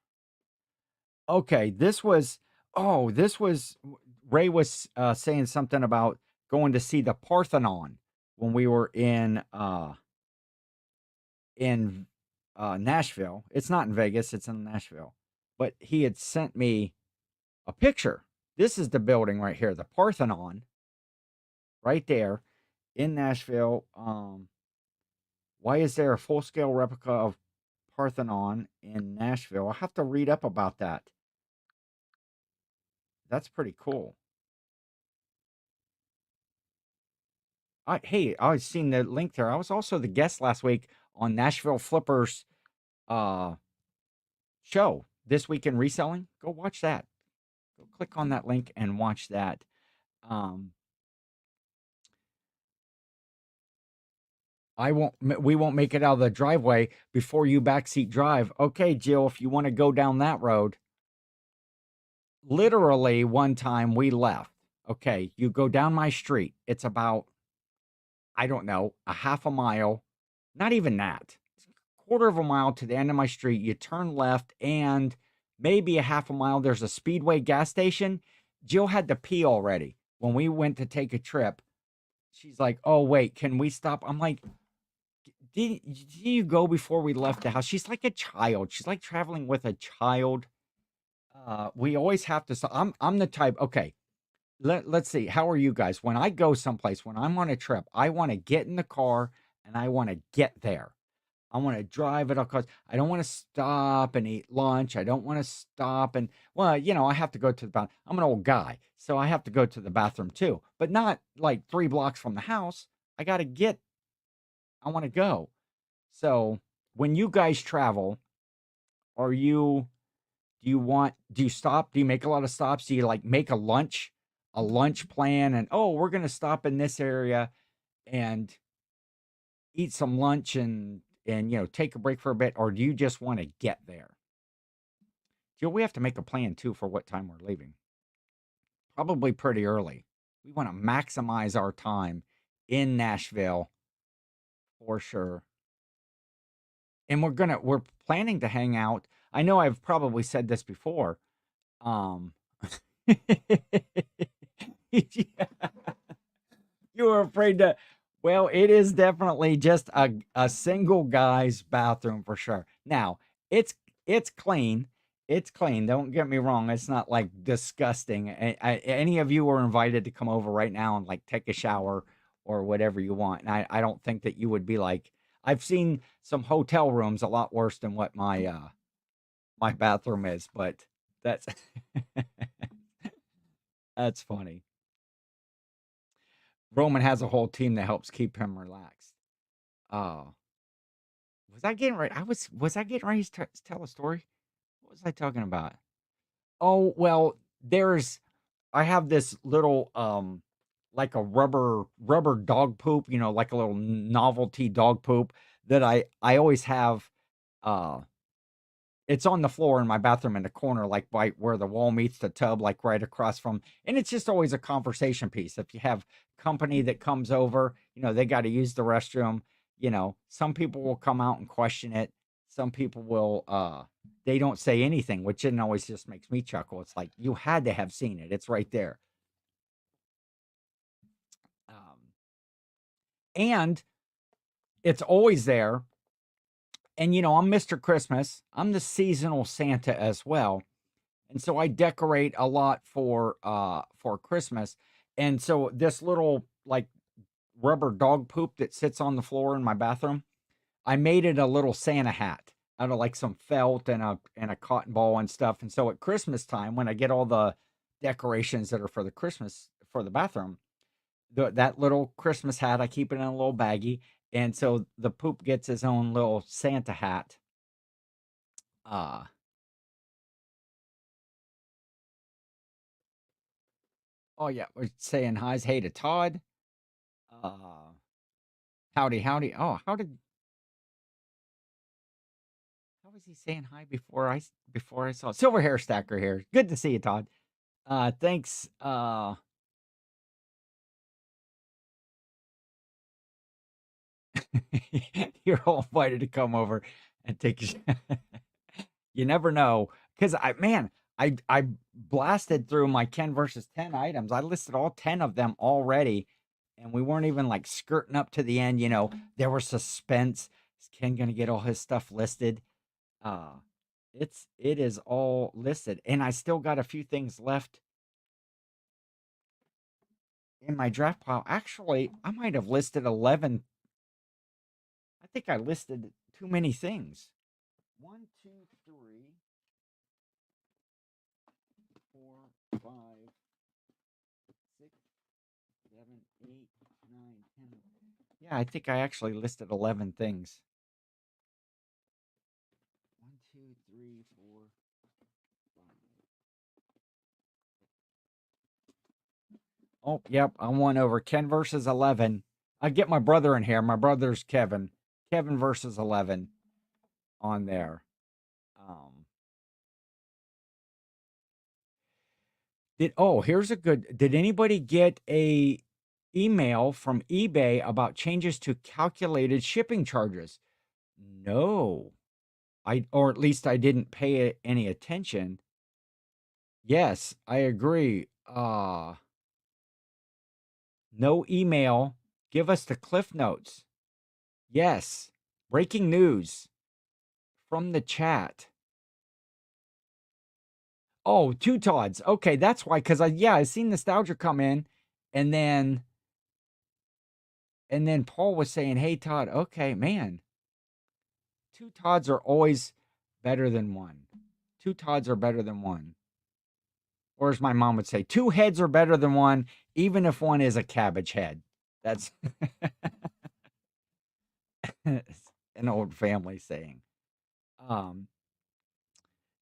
Okay, this was Ray was saying something about going to see the Parthenon when we were in Nashville. It's not in Vegas, it's in Nashville. But he had sent me a picture. This is the building right here, the Parthenon, right there in Nashville. Why is there a full-scale replica of Parthenon in Nashville? I'll have to read up about that. That's pretty cool. Hey, I seen the link there. I was also the guest last week on Nashville Flippers uh show, This Week in Reselling. Go watch that. Go click on that link and watch that. Um we won't make it out of the driveway before you backseat drive. Okay, Jill, if you want to go down that road. Literally one time we left. Okay, you go down my street. It's about, I don't know, a half a mile. Not even that. Quarter of a mile to the end of my street. You turn left, and maybe a half a mile, there's a Speedway gas station. Jill had to pee already. When we went to take a trip, she's like, "Oh, wait, can we stop?" I'm like, did you go before we left the house? She's like a child. She's like traveling with a child. We always have to stop. I'm the type, okay, let's see. How are you guys? When I go someplace, when I'm on a trip, I want to get in the car and I want to get there. I want to drive at all costs. I don't want to stop and eat lunch. I don't want to stop and, well, I have to go to the bathroom. I'm an old guy, so I have to go to the bathroom too, but not like 3 blocks from the house. I got to get, I want to go. So when you guys travel, are you, do you stop? Do you make a lot of stops? Do you like make a lunch plan and, oh, we're going to stop in this area and eat some lunch and take a break for a bit, or do you just want to get there? We have to make a plan too for what time we're leaving. Probably pretty early. We want to maximize our time in Nashville for sure. And we're planning to hang out. I know I've probably said this before. Um yeah. You were afraid to, well, it is definitely just a single guy's bathroom for sure. Now, it's clean. It's clean. Don't get me wrong. It's not like disgusting. Any of you are invited to come over right now and like take a shower or whatever you want. And I don't think that you would be like, I've seen some hotel rooms a lot worse than what my bathroom is, but that's that's funny. Roman has a whole team that helps keep him relaxed. Oh. Was I getting ready? Was I getting ready to tell a story? What was I talking about? Oh, well, there's I have this little like a rubber dog poop, like a little novelty dog poop that I always have. uh it's on the floor in my bathroom in the corner, like by where the wall meets the tub, like right across from, and it's just always a conversation piece. If you have company that comes over, they got to use the restroom, some people will come out and question it. Some people will, they don't say anything, which then always just makes me chuckle. It's like, you had to have seen it. It's right there. Um, and it's always there. And, I'm Mr. Christmas. I'm the seasonal Santa as well. And so I decorate a lot for Christmas. And so this little like rubber dog poop that sits on the floor in my bathroom, I made it a little Santa hat out of like some felt and a cotton ball and stuff. And so at Christmas time, when I get all the decorations that are for the Christmas for the bathroom, that little Christmas hat, I keep it in a little baggie. And so the poop gets his own little Santa hat. Uh oh yeah, we're saying hi's hey to Todd. Uh Howdy, howdy. Oh, how was he saying hi before I saw Silver Hair Stacker here? Good to see you, Todd. Thanks. You're all invited to come over and take you never know. Because I blasted through my Ken versus 10 items. I listed all 10 of them already, and we weren't even like skirting up to the end. There was suspense. Is Ken gonna get all his stuff listed? Uh it is all listed, and I still got a few things left in my draft pile. Actually, I might have listed 11. I think I listed too many things. One, two, three, four, five, six, 7, 8, 9, 10. Yeah, I think I actually listed 11 things. One, two, three, four, five. Oh, yep, I'm one over. Ken versus 11. I get my brother in here. My brother's Kevin. Kevin versus 11 on there. Um, here's a good. Did anybody get a email from eBay about changes to calculated shipping charges? No. Or at least I didn't pay any attention. Yes, I agree. No email. Give us the cliff notes. Yes. Breaking news from the chat. Oh, two Todds. Okay, that's why. Because I seen nostalgia come in, and then Paul was saying, "Hey Todd, okay, man, two Todds are always better than one. Two Todds are better than one." Or as my mom would say, two heads are better than one, even if one is a cabbage head. That's an old family saying. Um,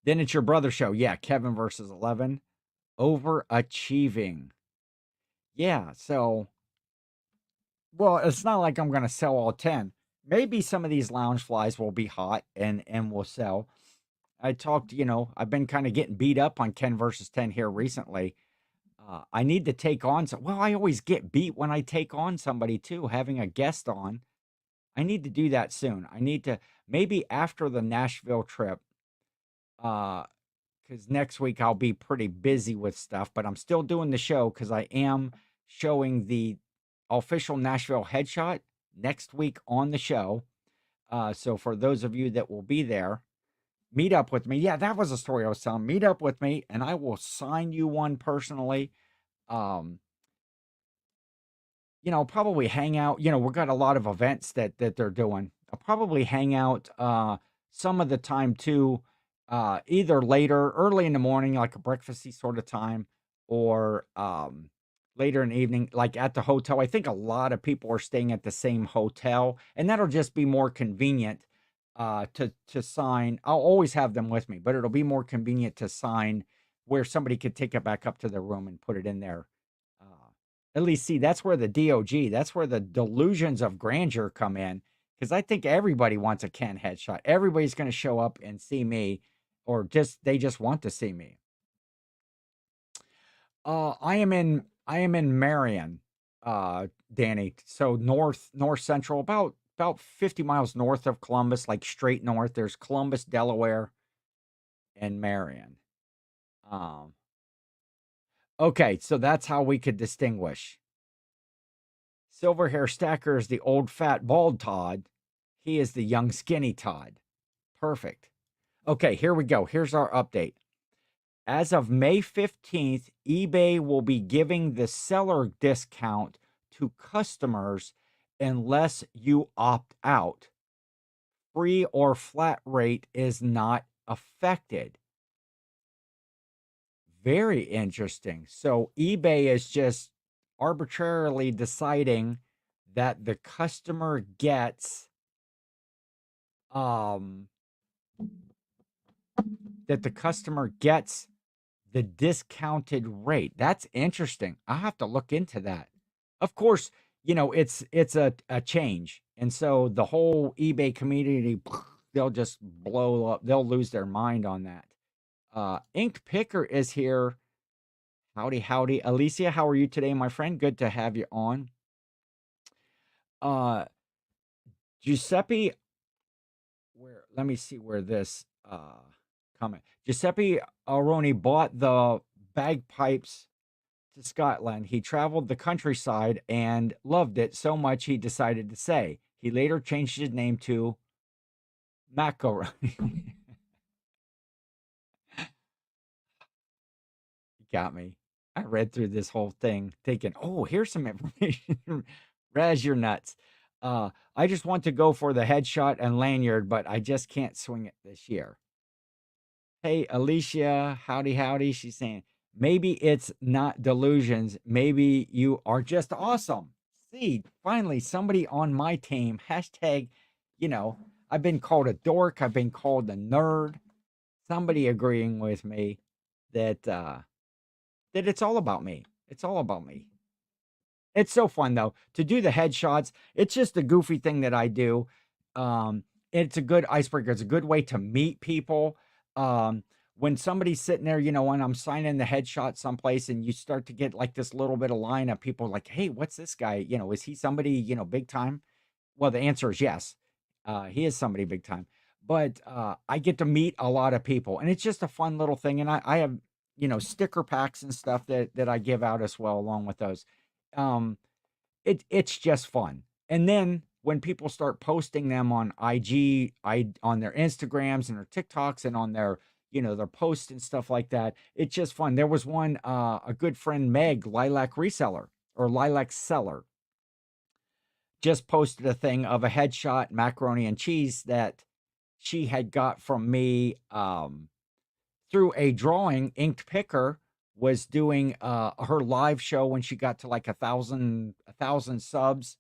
then it's your brother show. Yeah, Kevin versus 11. Overachieving. Yeah, so, well, it's not like I'm going to sell all 10. Maybe some of these lounge flies will be hot and will sell. I talked, I've been kind of getting beat up on Ken versus 10 here recently. I need to take on well, I always get beat when I take on somebody too, having a guest on. I need to do that soon. I need to maybe after the Nashville trip, because next week I'll be pretty busy with stuff, but I'm still doing the show because I am showing the official Nashville headshot next week on the show. So for those of you that will be there, meet up with me. Yeah, that was a story I was telling. Meet up with me, and I will sign you one personally. Um, probably hang out. We've got a lot of events that they're doing. I'll probably hang out some of the time too, either later, early in the morning, like a breakfasty sort of time, or later in the evening, like at the hotel. I think a lot of people are staying at the same hotel, and that'll just be more convenient to sign. I'll always have them with me, but it'll be more convenient to sign where somebody could take it back up to their room and put it in there. At least, see, that's where the DOG, that's where the delusions of grandeur come in. Because I think everybody wants a Ken headshot. Everybody's going to show up and see me, or they just want to see me. I am in Marion, Danny. So north central, about 50 miles north of Columbus, like straight north. There's Columbus, Delaware, and Marion. Okay, so that's how we could distinguish. Silver hair stacker is the old fat bald Todd. He is the young skinny Todd. Perfect. Okay, here we go. Here's our update. As of May 15th, eBay will be giving the seller discount to customers unless you opt out. Free or flat rate is not affected. Very interesting. So eBay is just arbitrarily deciding that the customer gets the discounted rate. That's interesting. I'll have to look into that. Of course, it's a change. And so the whole eBay community, they'll just blow up. They'll lose their mind on that. Inked Picker is here. Howdy, howdy. Alicia, how are you today, my friend? Good to have you on. Giuseppe, let me see where this comment. Giuseppe Aroni bought the bagpipes to Scotland. He traveled the countryside and loved it so much he decided to say. He later changed his name to Macaroni. Got me. I read through this whole thing thinking, oh, here's some information. Raz, you're nuts. I just want to go for the headshot and lanyard, but I just can't swing it this year. Hey, Alicia, howdy, howdy. She's saying, maybe it's not delusions. Maybe you are just awesome. See, finally, somebody on my team. Hashtag, I've been called a dork. I've been called a nerd. Somebody agreeing with me that it's all about me. It's all about me. It's so fun, though, to do the headshots. It's just a goofy thing that I do. It's a good icebreaker. It's a good way to meet people. When somebody's sitting there, when I'm signing the headshot someplace and you start to get like this little bit of line of people like, hey, what's this guy? Is he somebody, big time? Well, the answer is yes. He is somebody big time. But I get to meet a lot of people, and it's just a fun little thing. And I have, sticker packs and stuff that I give out as well along with those. It's just fun. And then when people start posting them on IG, on their Instagrams and their TikToks and on their, their posts and stuff like that, it's just fun. There was one, a good friend, Meg, Lilac Reseller or Lilac Seller, just posted a thing of a headshot macaroni and cheese that she had got from me through a drawing. Inked Picker was doing her live show when she got to like 1,000 subs.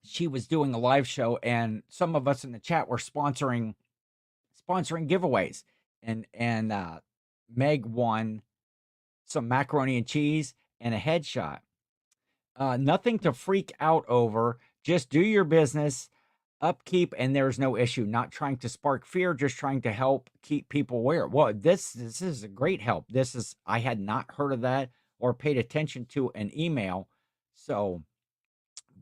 She was doing a live show, and some of us in the chat were sponsoring giveaways, and Meg won some macaroni and cheese and a headshot. Nothing to freak out over. Just do your business, upkeep, and there's no issue. Not trying to spark fear, just trying to help keep people aware. Well, this is a great help. I had not heard of that or paid attention to an email. So,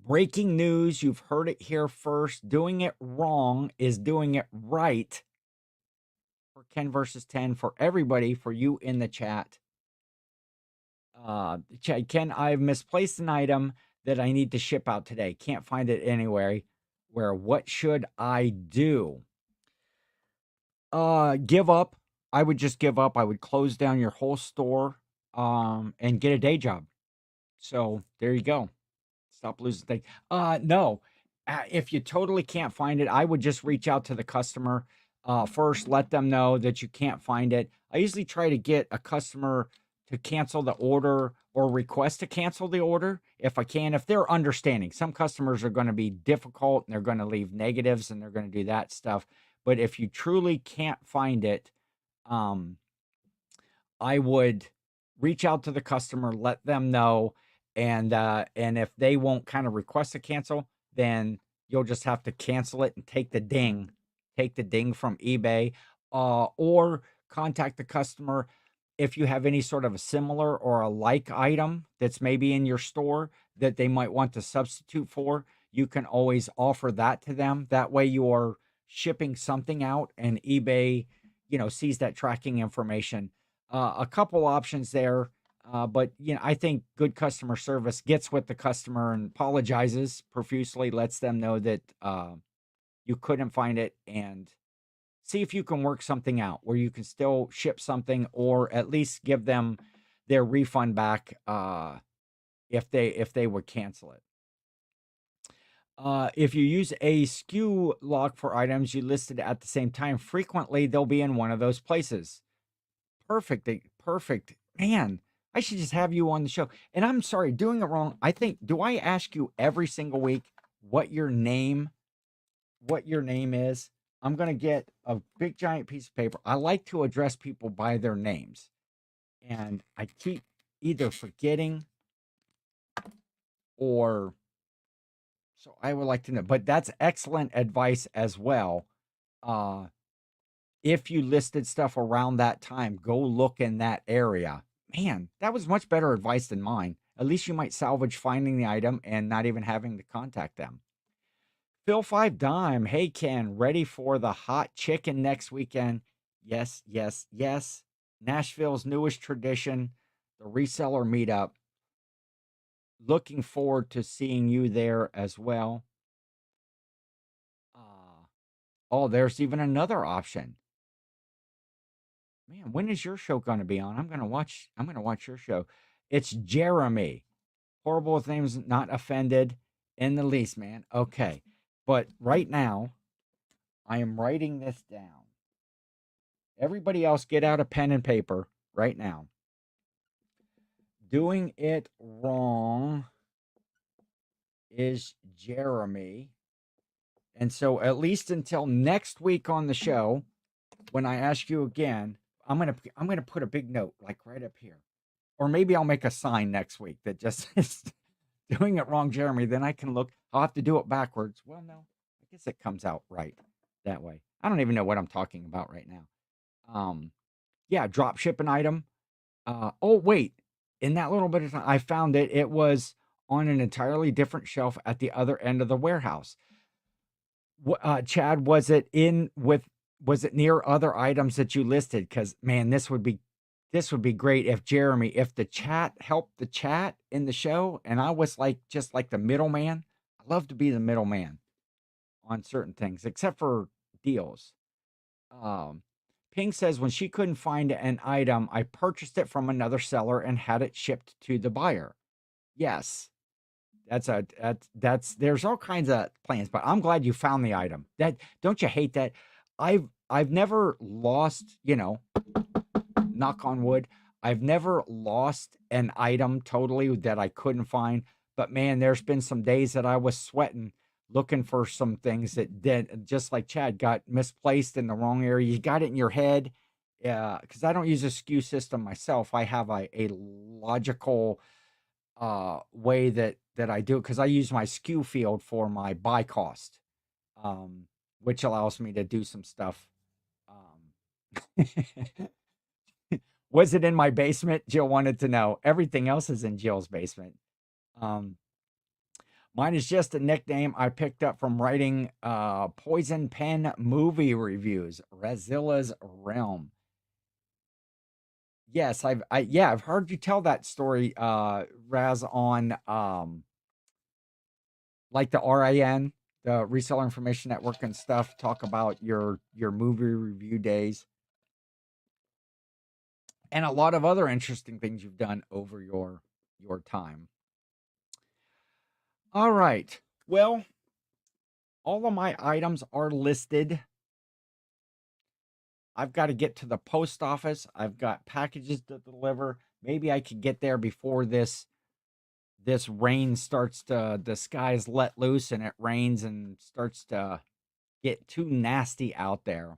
breaking news, you've heard it here first. Doing it wrong is doing it right. For Ken versus 10, for everybody, for you in the chat. Ken, I've misplaced an item that I need to ship out today. Can't find it anywhere. What should I do? Give up. I would just give up. I would close down your whole store and get a day job. So there you go. Stop losing things. No. If you totally can't find it, I would just reach out to the customer first, let them know that you can't find it. I usually try to get a customer to cancel the order or request to cancel the order if I can, if they're understanding. Some customers are going to be difficult and they're going to leave negatives and they're going to do that stuff. But if you truly can't find it, I would reach out to the customer, let them know, and if they won't kind of request a cancel, then you'll just have to cancel it and take the ding from eBay, or contact the customer if you have any sort of a similar or a like item that's maybe in your store that they might want to substitute for. You can always offer that to them. That way you're shipping something out and eBay, sees that tracking information. A couple options there, but I think good customer service gets with the customer and apologizes profusely, lets them know that you couldn't find it, and see if you can work something out where you can still ship something or at least give them their refund back if they would cancel it. If you use a SKU log for items you listed at the same time, frequently they'll be in one of those places. Perfect. Perfect. Man, I should just have you on the show. And I'm sorry, doing it wrong. Do I ask you every single week what your name is? I'm going to get a big giant piece of paper. I like to address people by their names. And I keep either forgetting or, so I would like to know, but that's excellent advice as well. If you listed stuff around that time, go look in that area. Man, that was much better advice than mine. At least you might salvage finding the item and not even having to contact them. Phil 5 Dime. Hey, Ken, ready for the hot chicken next weekend? Yes, yes, yes. Nashville's newest tradition, the reseller meetup. Looking forward to seeing you there as well. Oh, there's even another option. Man, when is your show going to be on? I'm going to watch your show. It's Jeremy. Horrible with names, not offended in the least, man. Okay. But right now, I am writing this down. Everybody else get out a pen and paper right now. Doing it wrong is Jeremy. And so at least until next week on the show, when I ask you again, I'm gonna put a big note like right up here. Or maybe I'll make a sign next week that just is doing it wrong, Jeremy. Then I can look. I'll have to do it backwards. Well, no, I guess it comes out right that way. I don't even know what I'm talking about right now. Yeah, drop ship an item. Oh, wait. In that little bit of time, I found it. It was on an entirely different shelf at the other end of the warehouse. Chad, was it near other items that you listed? Because man, this would be great if Jeremy, if the chat helped the chat in the show, and I was just like the middleman. I love to be the middleman on certain things, except for deals. Ping says when she couldn't find an item, I purchased it from another seller and had it shipped to the buyer. Yes. There's all kinds of plans, but I'm glad you found the item. Don't you hate that? I've never lost, knock on wood, I've never lost an item totally that I couldn't find. But man, there's been some days that I was sweating looking for some things that did, just like Chad, got misplaced in the wrong area. You got it in your head. Because I don't use a SKU system myself. I have a logical way that I do it, because I use my SKU field for my buy cost, which allows me to do some stuff. Was it in my basement? Jill wanted to know. Everything else is in Jill's basement. Mine is just a nickname I picked up from writing Poison Pen movie reviews, Razilla's Realm. Yes, I've heard you tell that story, Raz, on like the RIN, the Reseller Information Network and stuff. Talk about your movie review days and a lot of other interesting things you've done over your time. All right. Well, all of my items are listed. I've got to get to the post office. I've got packages to deliver. maybe I could get there before this rain starts to, the skies let loose and it rains and starts to get too nasty out there.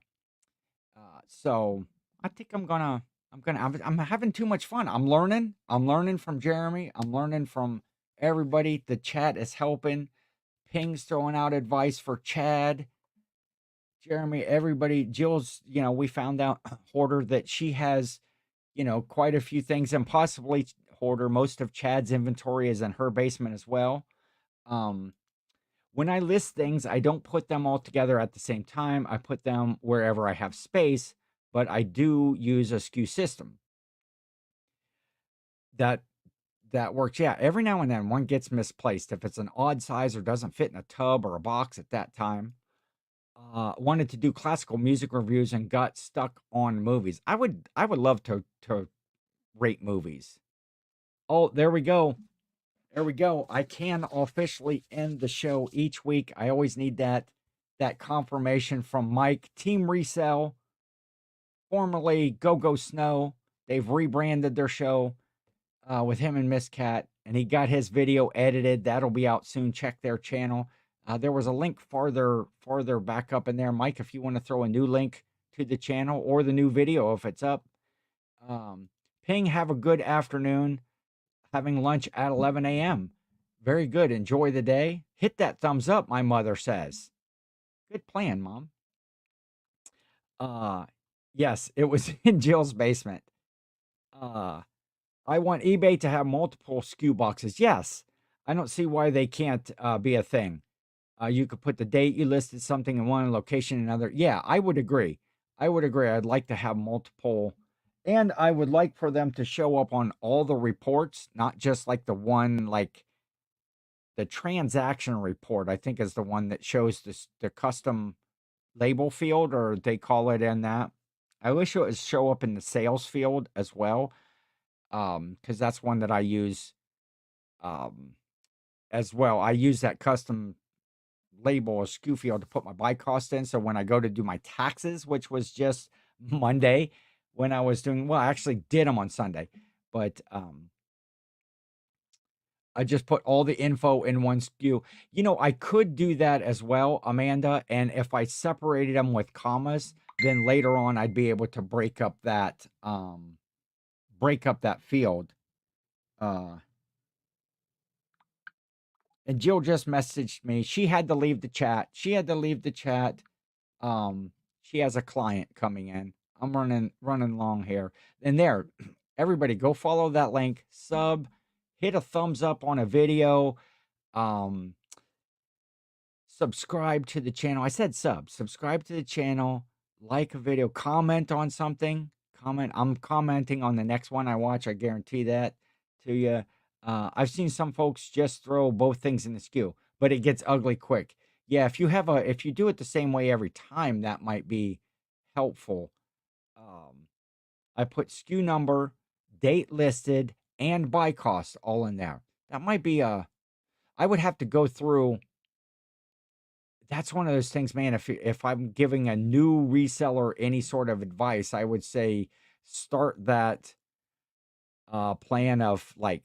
So I think I'm having too much fun. I'm learning from Jeremy. I'm learning from everybody. The chat is helping. Ping's throwing out advice for Chad, Jeremy, everybody. Jill's, we found out, Hoarder, that she has, quite a few things, and possibly, Hoarder, most of Chad's inventory is in her basement as well. Um, when I list things, I don't put them all together at the same time. I put them wherever I have space, but I do use a SKU system. That works. Yeah, every now and then one gets misplaced if it's an odd size or doesn't fit in a tub or a box at that time. Wanted to do classical music reviews and got stuck on movies. I would love to rate movies. Oh, there we go. There we go. I can officially end the show each week. I always need that confirmation from Mike. Team Resell, formerly Go Go Snow. They've rebranded their show with him and Miss Cat, and he got his video edited. That'll be out soon. Check their channel. There was a link farther back up in there, Mike. If you want to throw a new link to the channel or the new video if it's up. Ping, have a good afternoon. Having lunch at 11 a.m. Very good. Enjoy the day. Hit that thumbs up, my mother says. Good plan, Mom. Yes, it was in Jill's basement. I want eBay to have multiple SKU boxes. Yes. I don't see why they can't be a thing. You could put the date you listed something in one location in another. Yeah, I would agree. I'd like to have multiple, and I would like for them to show up on all the reports, not just like the one, like the transaction report, I think is the one that shows the custom label field, or they call it in that. I wish it would show up in the sales field as well, because that's one that I use as well. I use that custom label or SKU field to put my buy cost in. So when I go to do my taxes, which was just Monday when I was doing, well, I actually did them on Sunday, but I just put all the info in one SKU. I could do that as well, Amanda. And if I separated them with commas, then later on I'd be able to break up that field. And Jill just messaged me. She had to leave the chat. She has a client coming in. I'm running long here. And there, everybody go follow that link, sub, hit a thumbs up on a video, subscribe to the channel. I said subscribe to the channel, like a video, comment on something. I'm commenting on the next one I watch. I guarantee that to you. I've seen some folks just throw both things in the SKU, but it gets ugly quick. Yeah, if you do it the same way every time, that might be helpful. I put SKU number, date listed, and buy cost all in there. That might be I would have to go through. That's one of those things, man. If I'm giving a new reseller any sort of advice, I would say start that plan of like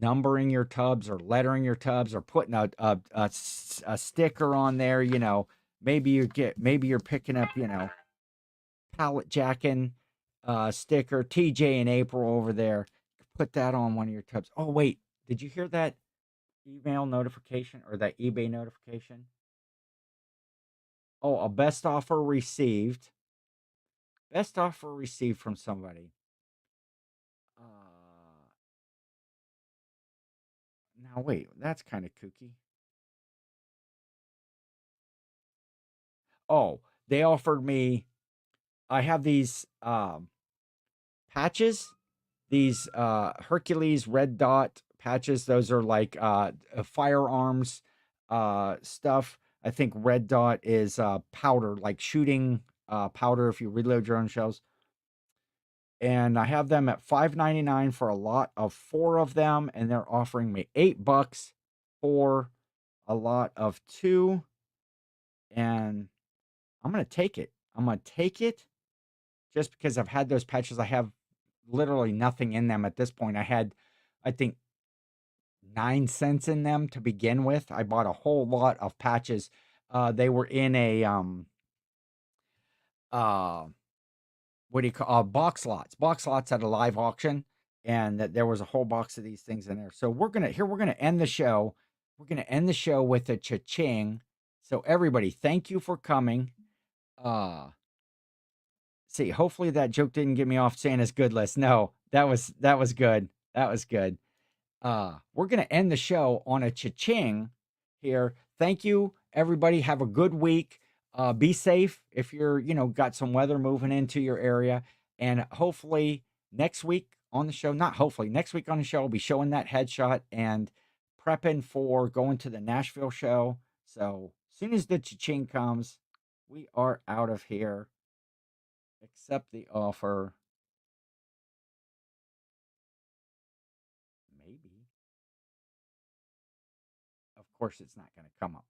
numbering your tubs or lettering your tubs or putting a sticker on there. Maybe you're picking up, pallet jacking sticker, TJ and April over there. Put that on one of your tubs. Oh, wait, did you hear that email notification or that eBay notification? Oh, a best offer received. Best offer received from somebody. Now wait, that's kind of kooky. Oh, they offered me. I have these patches, these Hercules red dot patches. Those are like firearms stuff. I think red dot is powder, like shooting powder if you reload your own shells. And I have them at $5.99 for a lot of 4 of them, and they're offering me $8 for a lot of 2. And I'm gonna take it. I'm gonna take it just because I've had those patches. I have literally nothing in them at this point. I had, I think, 9 cents in them to begin with. I bought a whole lot of patches. They were in a uh what do you call box lots at a live auction, and that there was a whole box of these things in there. So we're gonna end the show. We're gonna end the show with a cha-ching. So everybody, thank you for coming. See, hopefully that joke didn't get me off Santa's good list. No, that was good. That was good. We're gonna end the show on a cha-ching here. Thank you, everybody. Have a good week. Be safe if you're, got some weather moving into your area. And hopefully next week on the show, not hopefully, next week on the show, I'll be showing that headshot and prepping for going to the Nashville show. So as soon as the cha-ching comes, we are out of here. Accept the offer. Maybe. Of course, it's not going to come up.